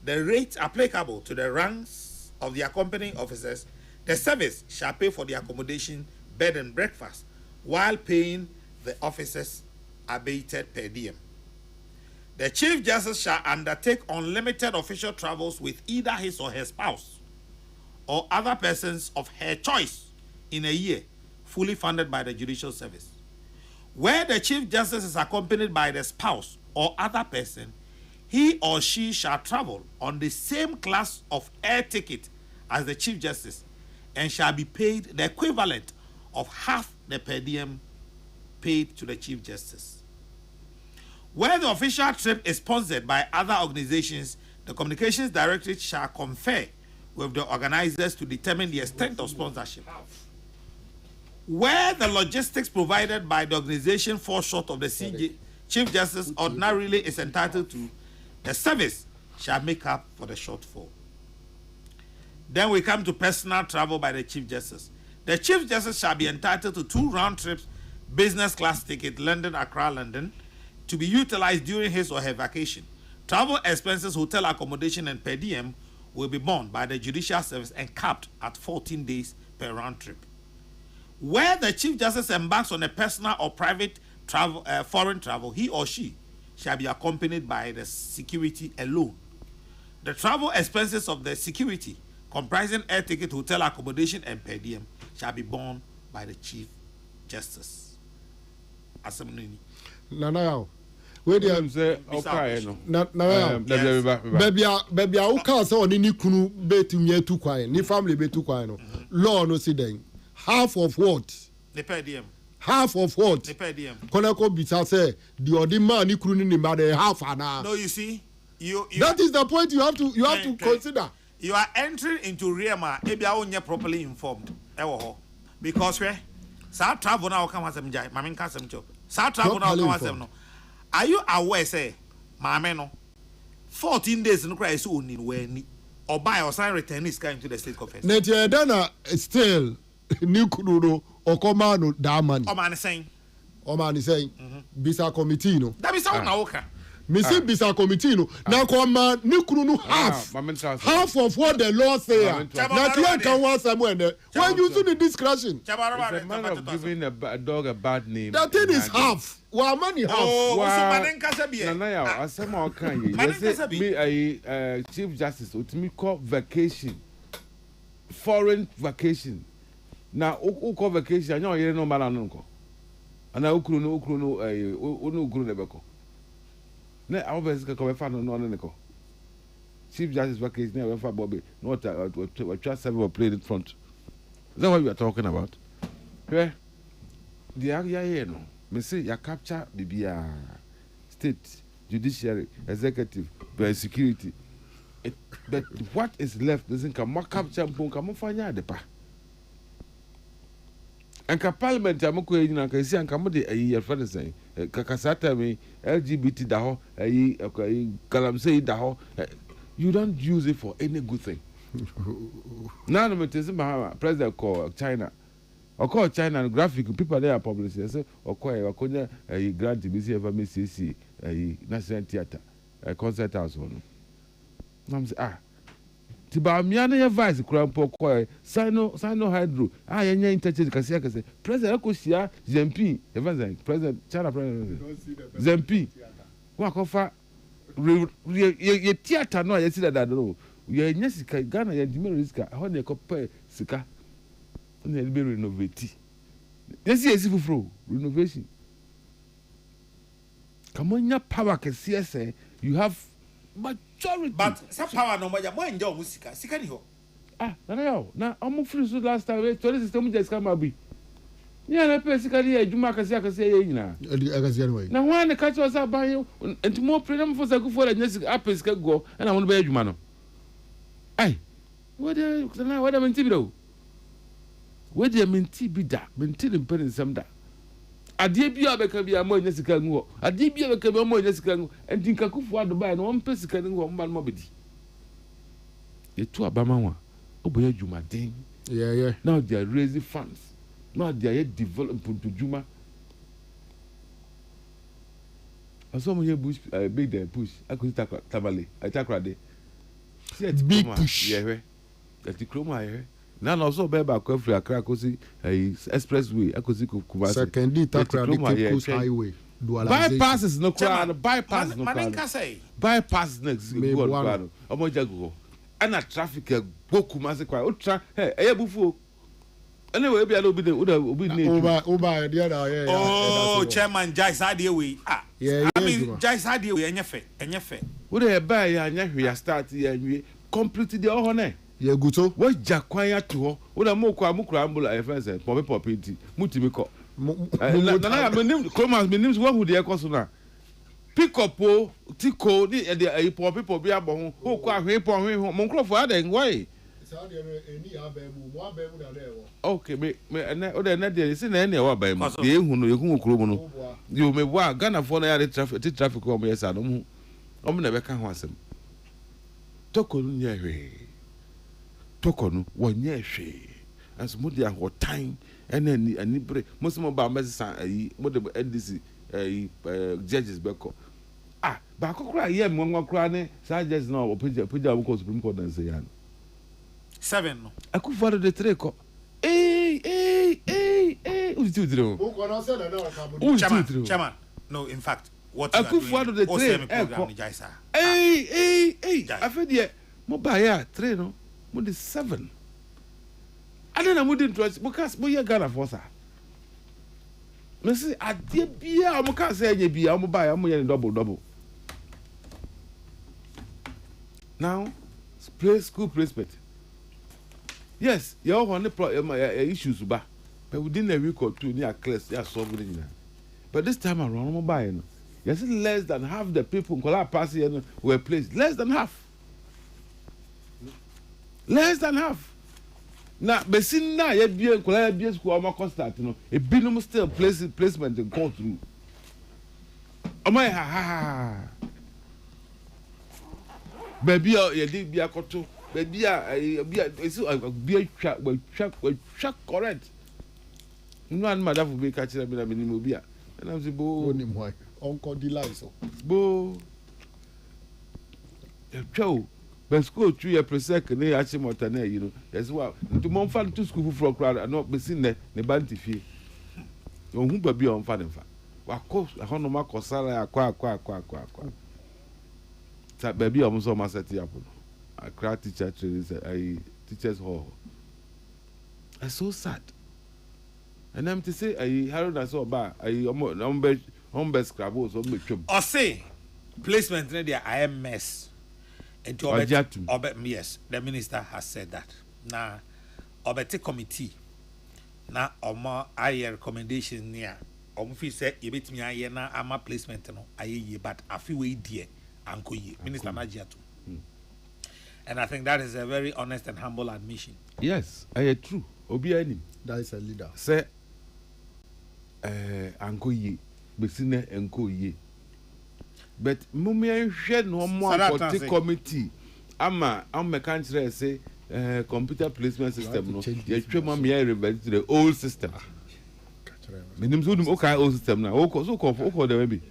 the rate applicable to the ranks of the accompanying officers, the service shall pay for the accommodation, bed and breakfast, while paying the officers abated per diem. The Chief Justice shall undertake unlimited official travels with either his or her spouse or other persons of her choice in a year, fully funded by the judicial service. Where the Chief Justice is accompanied by the spouse or other person, he or she shall travel on the same class of air ticket as the Chief Justice and shall be paid the equivalent of half the per diem paid to the Chief Justice. Where the official trip is sponsored by other organizations, the Communications Directorate shall confer with the organizers to determine the extent of sponsorship. Where the logistics provided by the organization falls short of the Chief Justice ordinarily is entitled to, the service shall make up for the shortfall. Then we come to personal travel by the Chief Justice. The Chief Justice shall be entitled to 2 round trips business class ticket London, Accra, London, to be utilized during his or her vacation. Travel expenses, hotel accommodation, and per diem will be borne by the judicial service and capped at 14 days per round trip. Where the Chief Justice embarks on a personal or private travel, foreign travel, he or she shall be accompanied by the security alone. The travel expenses of the security, comprising air ticket, hotel accommodation, and per diem, shall be borne by the Chief Justice. Nana, where do you say, okay, no, baby, I will cast on any kunu bet to me too quiet, ni family bet too quiet. Law no see then. Half of what? The per diem. Half of what? The per diem. Koneko Bisa say the other man ni kunu ni made half an hour. No, you see, you that is the point you have to consider. You are entering into Riema, maybe I won't get properly informed. Because where? Sa travel now come as a jai, Mamin Casam job. Sa travel now come as a no. Are you aware, say, Mameno? 14 days in Christ only when or buy or sign return is going to the state conference. Netia Dana still new kudo or command that money. Oman is saying, Bisa committee no. That is how now okay. Missy Bisa committee no. Now command new kudu half of what the law say. Now you can want somewhere there. When you see the discretion. It's a matter of giving a dog a bad name. That thing is half. Well, money half. Nanaya, as some more kind. Me a Chief Justice, what me call vacation, foreign vacation. Now, who call vacation? I know you know Malanunko. And I ukruno nebeko. Ne, I always come find no one. Chief Justice vacation never for Bobby. Not a trust several played in front. Is that what we are talking about? Where the area here no. Me say you capture the state, judiciary, executive, security. But what is left doesn't come. Capture come find out the pa. And parliament amoko yi na ka si an come de ayi friend say kakasata me LGBT da ho ayi galamsey da ho. You don't use it for any good thing. Now me tell my president call China. Occur China and graphic people there are publishing. Say occur okonya a grant to BC ever CC a national theatre a concert house one. I'm say tiba miana ya vice krampo ko sino hydro yenya interchange kase president akosia Zempi president China president Zempi wa kofa ye theatre no ya sida dadro ye nya sika Ghana ya dimero sika ho ne ko pay sika na be renovate. Yes, fufuro renovation. Come on, your power can see you have majority. But some power no more enjoy music. Sika ni ho. Na omo free so last time 2016 just come abi. Yeah, na pay sika dey adwuma akase ye nyina. Akase anyway. Na wan ka cho sa ban yo enti mo problem for sa for na sika apay sika go na won be adwuma no. Ai. What menti bi do? What menti bi da? Menti le pen nsam da. Ade bi abeka bi amo nya sika ngu ho. Ade bi abeka bi amo nya sika ngu. Enti nkakufu adubai no won pe sika ngu ho mba no bedi. Etu abama wa. Oboye adwuma den. Yeah. Now they are raising funds. Now they are developing to Juma. I saw me bush, big day push. I could take Tabale. I take Rade. Big push. Yeah, that's the chroma here. Now also be back every Accra kosi expressway. I could see Kumasi. Second day take Rade Coast Highway. Bypasses no crowd. Bypass no crowd. Maninka say. Bypass next. Go on. Omo jago. Ana traffic go Kumasi kwa. Ultra. Hey, ebufu. Anyway, be allow be the obi Uba the other yeah. Oh, chairman Jai Sadie we. Yeah. I mean Jai Sadie we enyefe. Wo dey buy ya nya hwe ya start ya nwie complete the ohone. Yeah guto. Wo jakwan ya to ho. Wo na mo kwa mukura ambula e friends pop nti mutimi ko. Na menim Chromas menim wo hu de ekoso na. Pick up o tiko ni e pop bi abon ho ko ahwe pon hwe ho. Mo nkrofo aden why? Okay, me o de na de se na e wa ban mu de ehunu ehun okuro mu no yo me wa Ghana for na ya traffic o mo yesa no mu o mo na be ka ho asem toko nu nya hwe toko nu wo nya hwe as mo de ahotan ena ani bre mo se mo ba mesa ayi mo de NDC judges be ko ba kokura ye mo ngokura ne sa judges na opija mo ko Supreme Court na say yan 7 no. Akufo de 3 ko. Uzi udiro. Chairman. No, in fact, what Akufo de 3 ko. Afedie mo ba ya 3 no. Mo de 7. Adena mo de interest because mo ye Ghana for sa. Me say ade bia mo ka say anya bia mo ba ya mo ye double. Now, school placement. Yes, you all want the issues ba, but within a week or two, near class, they are solving it. But this time around, I'm buying. Yes, less than half the people in Kola Passy were placed. Less than half. Now, but since now, you be in Kola BS school, I'm constant. A binum still placement in court through. Oh my baby, you did be a koto. Baby, twa correct. No one mother for be catch them in a minimum beer. And I'm saying, Bo, Uncle Delight. Bo, Joe, but school 3 years per second, they actually more than you know. That's why to mom fan to school for crowd and not be seen there, the banty fee. You who be on fan. Of course, I don't know my cosala, qua. That baby almost almost set up. Accra teacher training, teachers hall. It's so sad. And I'm to say, Harold I saw bar, best scrabbles on the trip. Or say, placement in the IMS. And yes, the minister has said that. Now, Obete committee. Now, Oma I recommendation near. Omfi said, you bet me I na ama placement no. But I feel way dear. Uncle Minister Najiatu. And I think that is a very honest and humble admission. Yes, I true. Obiani. That is a leader. Say, Uncle Ye, Besine Uncle Ye. But Mummy shed no more for committee. I'm a country say computer placement system. No, you try me revert to the old system. Minim so dum okay old system now. So call the baby.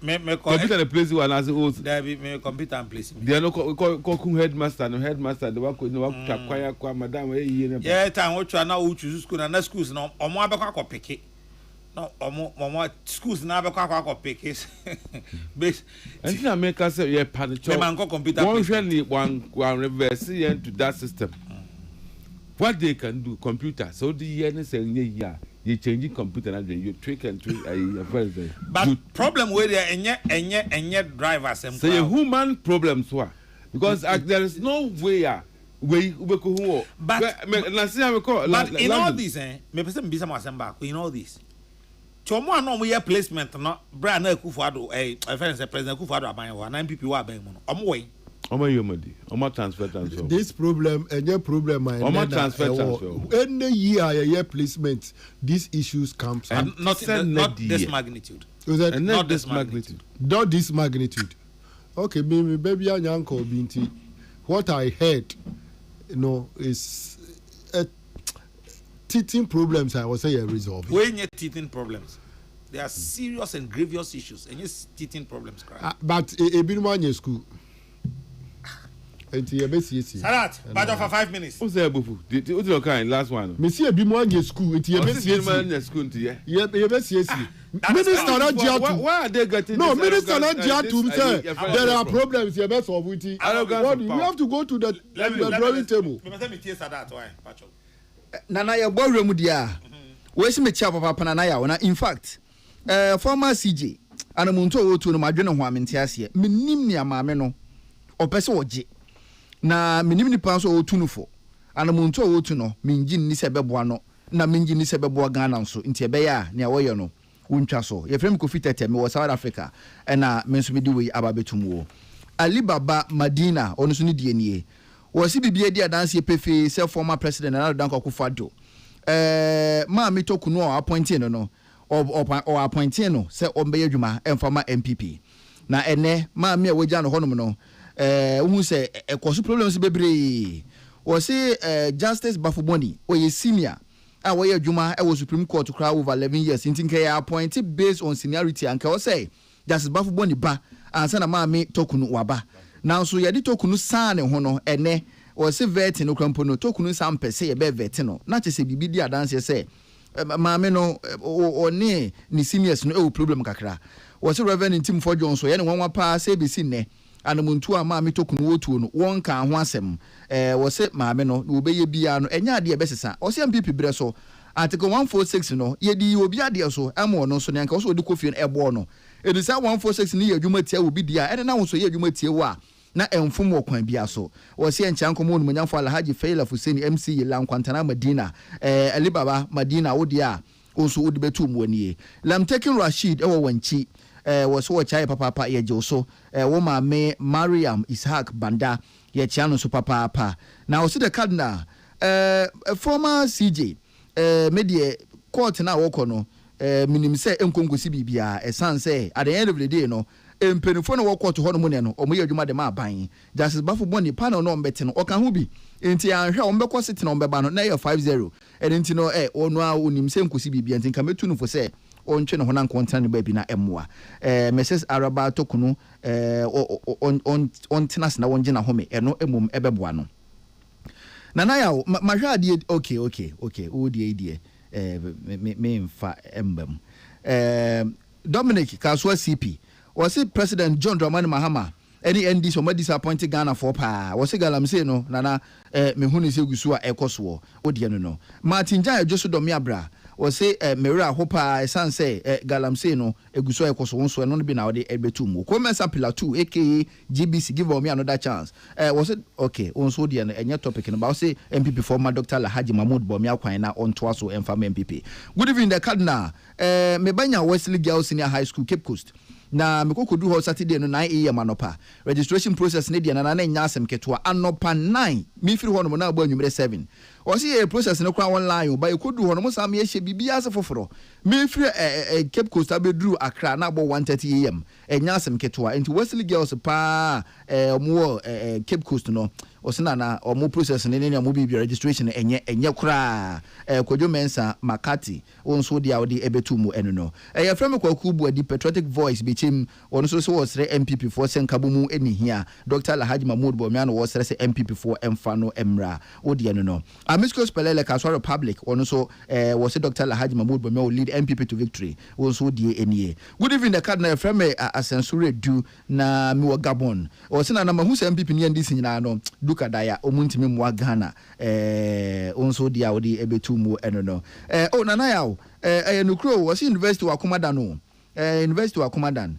Me computer the place one as old. There be me computer and place. They no call headmaster the work no work kwaya kwa madam e yi. Yeah, time what you now choose school and schools no omo abekwa ko pick. No omo schools na abekwa ko pick. Base. And na make us say panic. Me man computer. One reverse into that system. What they can do computer so the year say ya you changing computer and then you trick and trick. But problem where they enye drivers. So a human problem, so because there is no way. But in all this, me person be some back. In all this, Chomo no we placement no. Brian Kufuado, President Kufuado abayewa. 9 people wa abayewa no. Omwe. Omo transfer. This problem, any problem, any year placement, these issues comes. And not this magnitude. Not this magnitude. Not this magnitude. Okay, baby and uncle Binti. What I heard, is teething problems. I was saying resolve. When you teething problems, there are serious and grievous issues, and yes, teething problems. But a bit more in school. Salat, but for 5 minutes. Who's there, Bufu? Did you look at last one? Monsieur Bimoye school, it's your best school to you. Minister Nadia, why are they getting no Minister Nadia to say there are problems here best of witty. We have to go to the drawing table. Nana ya ballroom dia. We see me chia papa na ya na in fact former CJ ana muntu otu no madwene ho amente ase minim ni amame no opese oje na minim ni pan so otu no fo ana muntu otu no mingi ni se beboa no na mingi ni se beboa Ghana nso nti ebe ya ne awoye no wuntwa so ye frem Kofi Tete me wo South Africa na me nso me di we ababetum wo Alibaba Madina ono so ni die nie wo si bibie di adanse pefe se former president na Danko Akufo-Addo ma me toku no appointing no or appointing no se ombe adwuma emfama MPP na ene ma me awagya no honom no hu se ekoso problems bebre wo se Justice Bafuboni o ye senior a wo ye adwuma e wo Supreme Court kra over 11 years ntinke ya appointed based on seniority anka wo say Justice Bafuboni ba ansa na ma me toku no waba na so ye di toku no san ne ho no ene wo se vet no krampo no toku no san pese ye be vet no na che se bibi di adanse se maame no oni ni seniors no e problem kakra wo se Reverend Tim for Johnson ye ne wanwa pa se be si ne anamuntu a maame tokunu wotuo no won ka ho asem wo se maame no obeye bia no enya ade ebesesa o se MPP bre so article 146 no ye di obi ade so amo no so ne anka so odi Kofi no ebo no edisa 146 ni ye adwuma tia obi dia ene na wo so ye adwuma tie wo a na emfum wo kwan bia so wo se encha nkomo no manyamfo Alhaji Faila Fuseni MC Lankwantana Madina Alibaba Madina wo dia wo so odi betu mu ani Lam Taking Rashid ewo wanchi was what chai papa ye joso woma me Mariam Ishaq Banda ye chiano so papa now see the cardinal former CJ media court na woko no minim se enkonkosi bibia esan se at the end of the day no empenifo no woko to hono ne no omoye adwuma de ma ban Justice Bafuboni panel no mbete no oka ho bi enti anhwe ombekọ site no mbeba no na ye 50 enti no onu a onim se enkosi bibia enti kametu no fo se onche no honan kontan ba bi na emwa Mrs Araba tokunu on tenas na wonje na home eno emum ebeboa no nana ya mahwa ade okay o die me mfa embam Dominic Kaswa CP was it President John Dramani Mahama any ND so disappointed Ghana for pa was it galam say no nana me hunu se gusu a ekoso o die no Martin Jaya Josu Domiabra was say Mera Hopa Sanse Galamse no Eguso Ekoso so no be na de ebetum. Commence Pillar 2 aka GBC give me another chance. Was it okay on so the any topic about say MPP former Dr. Alhaji Mahmoud Bawumia kwan na on toaso emfam MPP. Good evening the cardinal me banya Wesley Girls Senior High School Cape Coast. Na mekokodu ho Saturday no 9 am anopa registration process ne dia na nya asem ketoa anopa 9 mi firi ho no na agba anwumre 7 o see process ne kwa online ba ekodu ho no mo sam ye hye bibia ase foforo mi firi Cape Coast abeduru Accra na agba 1:30 am nya asem ketoa enti Wesley Girls pa omo Cape Coast no osina na omo process ne ne omo bibia registration enye kura Kojo Mensa Makati onso dia odi ebetumu eno no ye frame kwaku bu adi patriotic voice bichim ono so was MPP for senkabumu eni hia Dr. Alhaji Mahmoud Bawumia no was MPP for emfano emra odi eno no Amisco Spelele Kaswa Republic ono so was Dr. Alhaji Mahmoud Bawumia will lead MPP to victory onso die enie. Good evening the cardinal frame asensure du na mi Gabon osina na mahu MPP ni ndisi nyina no Chuka Daya omuntimi mwa Ghana onso dia odi ebetu mu eno no nana yawo nukro was University wa Akumadan no University wa Akumadan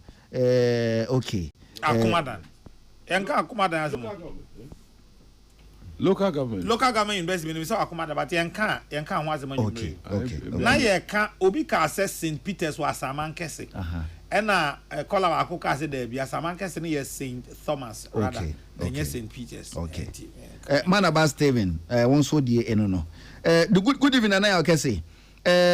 okay Akumadan enka Akumadan azemo local government university we say Akumadan but enka ho azemo okay na ye ka obi ka access St Peter's wa Asaman Kese ena kola wa akoka se there bia Asaman Kese ne St Thomas rather than St Peter's okay Manaba Steven wonso die eno no the good evening na ya Kese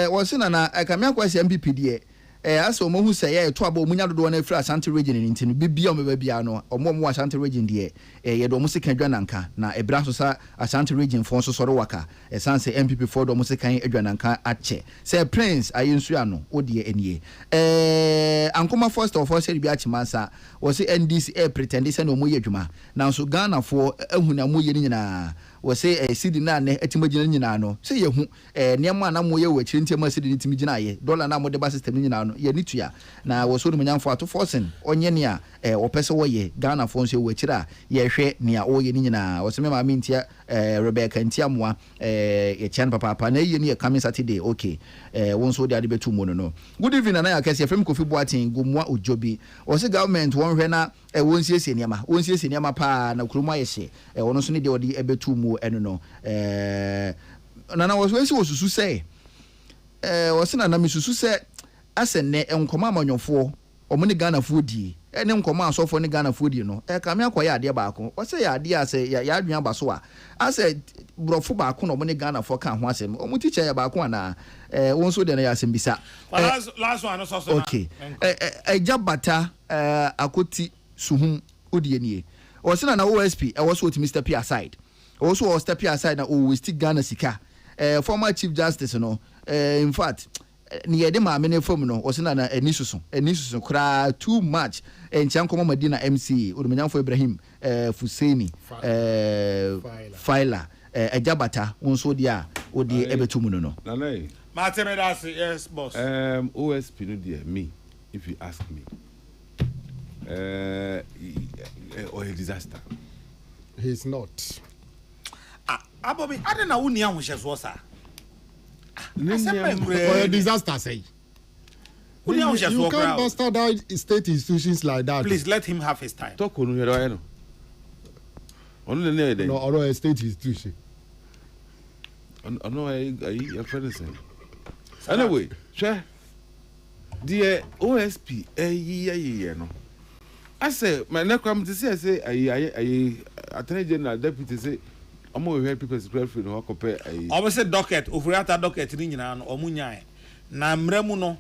was na akamia kwase MPP die aso mo hu se ye to aba omunya dodo na afira Ashanti region ni ntino bibia o mebia no omo Ashanti region die ye do mo se kan dwananka na ebra so sa Ashanti region fon so soro waka sanse MPP for do mo se kan adwananka ache se Prince ayensu ano odie enie ankoma first of all se bia chimansa was NDC pretend say no mo ye adwuma na so Ghana for ehuna mo ye ni nyina wose sidi na ne atimagina nyina no se ye hu niam na mo ye wa chiri ntema sidi ni timigina ye dollar na mo de ba system nyina no ye nitua na wo so no nyamfo ato forcing onye ne a opese wo ye Ghana fo nso wo chira ye hwe ne a wo ye nyina wo se me ma mintia Rebecca ntiamwa ye chan papa na ye ne ye coming Saturday okay won so de ade betu mo no good evening na ya kase Frem Kofi Boatin gomwa ojobi wo se government won hwe na won siesie niama pa na kuruma ye hye wono so ne de odi ebetu mu eno no nana wo so susu say wo se na misusu say asenne enkoma amanyofo omo ne Ghana fo die ene nkoma asofo ne Ghana fo die no ka me akoya ade baako wo se ya ade ase ya adwan baso a ase brofo baako no omo ne Ghana fo ka ho asem omo teacher ya baako ana won so de na ya asem bisa last one so so okay ejabata akoti suhum odie nie wo se na OSP wo so oti Mr. P aside wo so wo step aside na o stick Ghana sika former Chief Justice no in fact ni yede ma me ne fom no wo se na enisusu kra too much enchan komo Madina MC odumenyanfo Ibrahim Fuseni Faila ejabata wonso dia odi ebetumu no Nana Matemedas yes boss OSP no dia me if you ask me or a disaster he's not abobi ade na woni ahoshe so sa or a disaster say you can't bastardize state institutions like that. Please let him have his time. Talk on no or a state institution. No, I friend saying. Anyway, share the OSP no. I say my next come to say I Attorney General Deputy say I'm going to help people's referee no compare obviously docket overata docket ni nyina no omunyan na mremu no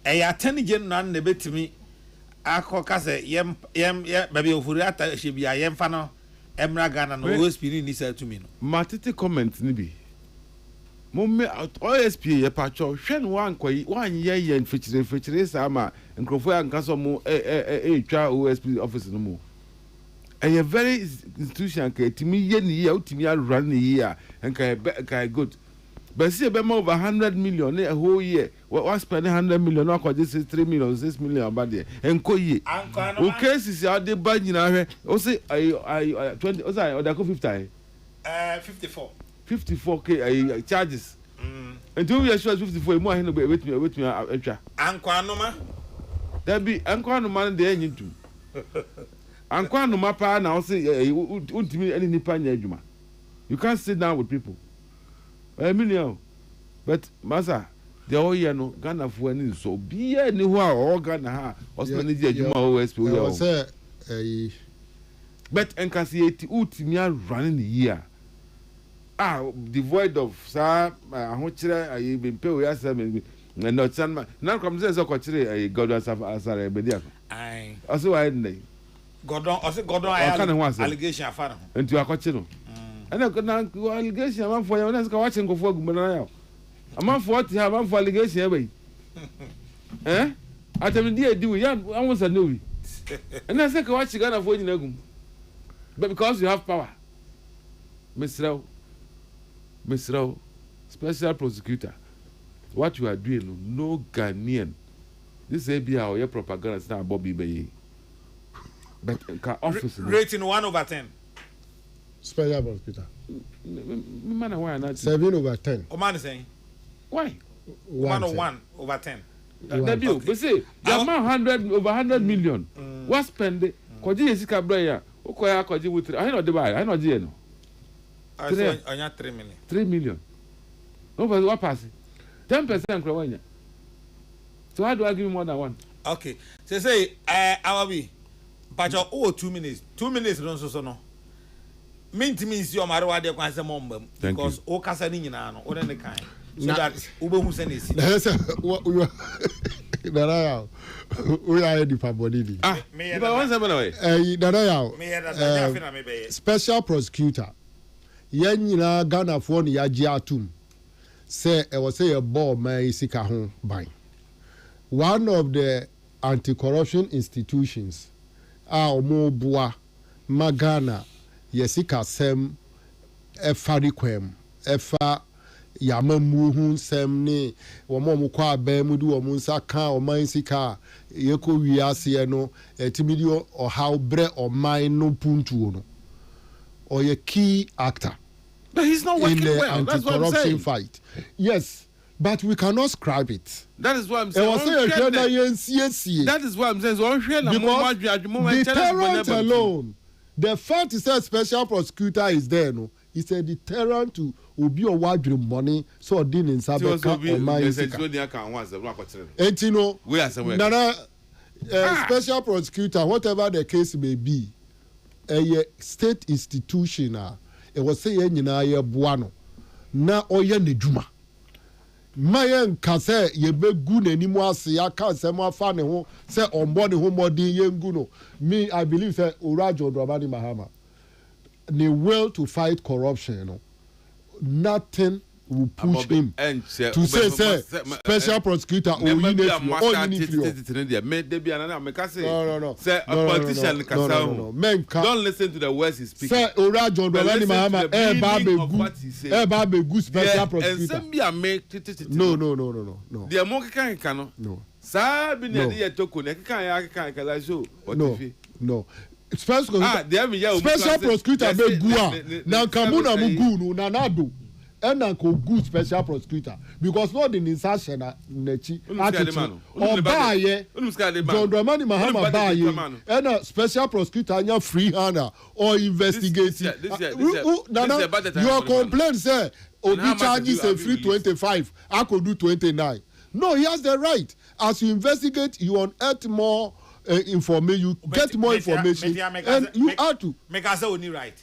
Attorney General na betimi akoka say yem baby overata shebia yem fa no emra Ghana no OSP ni say to me no matete comment ni bi momme OSP ye pacho hwen wan kwai wan ye fechire sama nkrofo ankaso mo twa OSP office no mo a very institution ka timi ye ni ya utimi run ni ya nka good but see be over 100 million a whole year what spend 100 million no ko just 3 million 6 million about there enko ye o cases ya de ba nyina hwe o say I 20 o say o da ko 50 54k charges and you sure 54 mo ahinu wetumi atwa anko anoma that be anko anoma de enyitu anko anoma pa na o say untimi any nipa nya adwuma you can't sit down with people million but masa the all year no Ghana for any so be any who are Ghana ha o say ni adwuma OSP o say but enkasieti utimi run the year devoid of sa ahochire ayi bempe o yasa me no chan na come say so kochire ayi Godon asara bedia ai also why dey Godon allegation afara nti akochi no ana na allegation am for you na ska watching go for gumana ya am for what have am for allegation e atem di edi we ya am say no we and I say ka watch Ghana for nyina gum but because you have power Mr. Special Prosecutor, what you are doing, no Ghanaian. This ABI or your propaganda is not Bobby Bay. But office rating 1/10. Special prosecutor. Man, why not? 7/10. O man is saying. Why? 1/10. That bill, but say the amount over 100 million. What spend it? Koji Jessica Breya. Okoya Koji with I know the buy. I know the no. I say on 3 million. 3 million. No, but what pass? 10% Krawanya. So how do I give you more than one? Okay. So say Awabi. But your 2 minutes. 2 minutes don't so no. Means your Marwa de Kwanza Momba because O Casani no or any kind. So that Uber Hussein is. What we are the Pabodidi. Special prosecutor. Yanyina Ghana for the Yajiatum. Say, I was say a ball may seek a home by one of the anti-corruption institutions. Our Mobua Magana Yesika Sem Efariquem Efa Yamamuhun Semni Wamokwa Bemudu or Munsaka or Mainsika Yeko Wiasiano Timidio or how bre or mine no puntuno or a key actor. But he's not working in the well. anti-corruption fight. Yes, but we cannot scrap it. That is what I'm saying. That is what I'm saying. Because deterrent alone, the fact is that special prosecutor is there, no, it's a deterrent to obi or wadri money so din in Sabeka or mine. And you know, Nana, special prosecutor, whatever the case may be, a state institution, it was saying in a buano, na oya nejuma. Mayen kase yebe gune ni mo ase aka se mo afa ne ho se ombo ne ho modin yengu no. Me I believe say Urajo Dramani Mahama the will to fight corruption, you know, nothing will push him to say special prosecutor or no. Don't listen to the words he speaks. Say Urajo Dramani Mahama good special prosecutor. No. The American cannot. No. No. Special prosecutor be gua na kamuna mugunu na nado and go good special prosecutor because not in insertion nechi attitude or buy John Dramani Mahama buy and special prosecutor anya free hander or investigating your complaint say obi charges a free 25 I could do 29. No, he has the right as you investigate you unearth more information, you get more information, and you have to make us only right.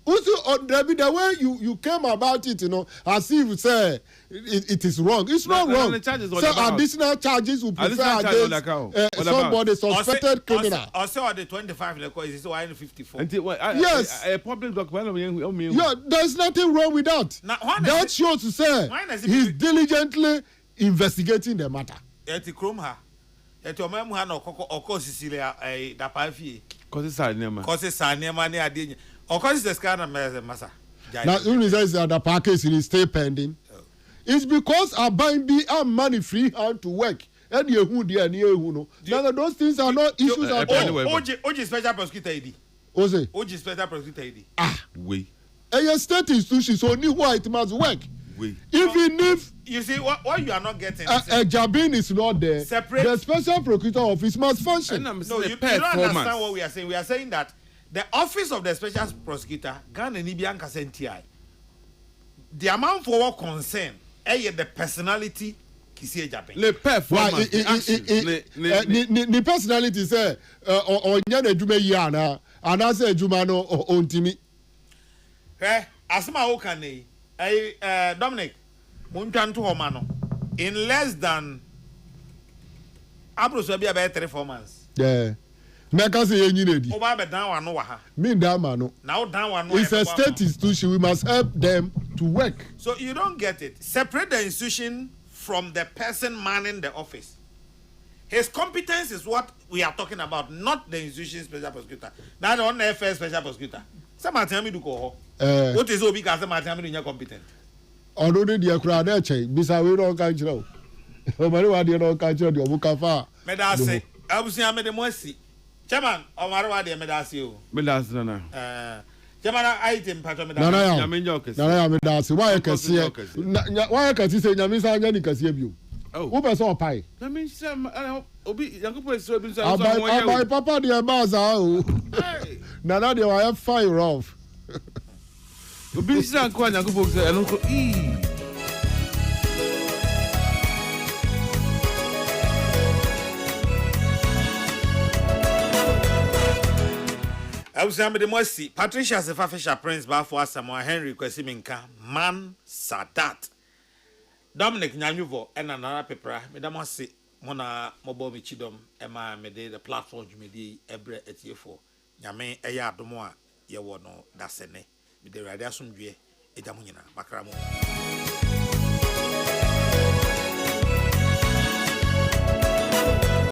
Also, the way you came about it, you know, as if you say it is wrong. It's not wrong. So additional charges will prefer against somebody suspected criminal. Also, the 25 is 154. Yes. A public document. Yeah, there's nothing wrong with that. That shows to say he's diligently investigating the matter. Eti o memu ha na okọ Sicilia da pafie kosi sa nema ne ade okọ se scan na masa now the reason is that the package is still pending. It's because Aban be a money free hand to work and you who there and you know now those things are not issues at all. Oji special prosecutor ID Ose Oji special prosecutor ID we a state institution so only why it must work. Even if you see what you are not getting Jabin is not there, separate the special prosecutor office must function. No, you don't understand what we are saying. We are saying that the office of the special prosecutor Ghana Nibian Kasenti, the amount for what concern the personality Kisie Jabin. Le performance the personality say onyane adwuma yi ana anase adwuma no ontimi asema okane Dominic Muntantu Homano in less than Abros will be about 3-4 months. Yeah. Meka say yenyi na di. Oba be down one no ha. Me down man no. Now down one no. It's a state institution, we must help them to work. So you don't get it. Separate the institution from the person manning the office. His competence is what we are talking about, not the institution special prosecutor. Now the one FS special prosecutor. Some tell me to go. What is Obi Kasa Matami in competent? Although the crowd actually, Bisa we don't catch you. Omariwa de don't catch you, the Obukafa. Medase, I was saying, I made the mercy. Chairman, Omariwa de Medasio. Medasana. Jamana item patcho me da. Nana ya. Nyame nyokese. Nana ya me da se. Why kese? Why kese say nyame sa anya ni kese bio. Oh. Wo be so opai. Nyame nsam obi yankopo esro bi so Abai papa de ba za o. Nana de wa fire rough. Obi nsam ko yankopo se eno ko I was the Mosi, Patricia Sefafisha Prince Bafo Samoa Henry Kwesiminka, Man Sadat, Dominic Nyanuvo, and another pepper, Medamosi, Mona Mobo Michidom, Emma Mede, the platform Jumedi, Ebre Etiefo, Yame Eya Domoa, Yawono, Dasene, with the Radiasum Due, Edamunina, Macramo.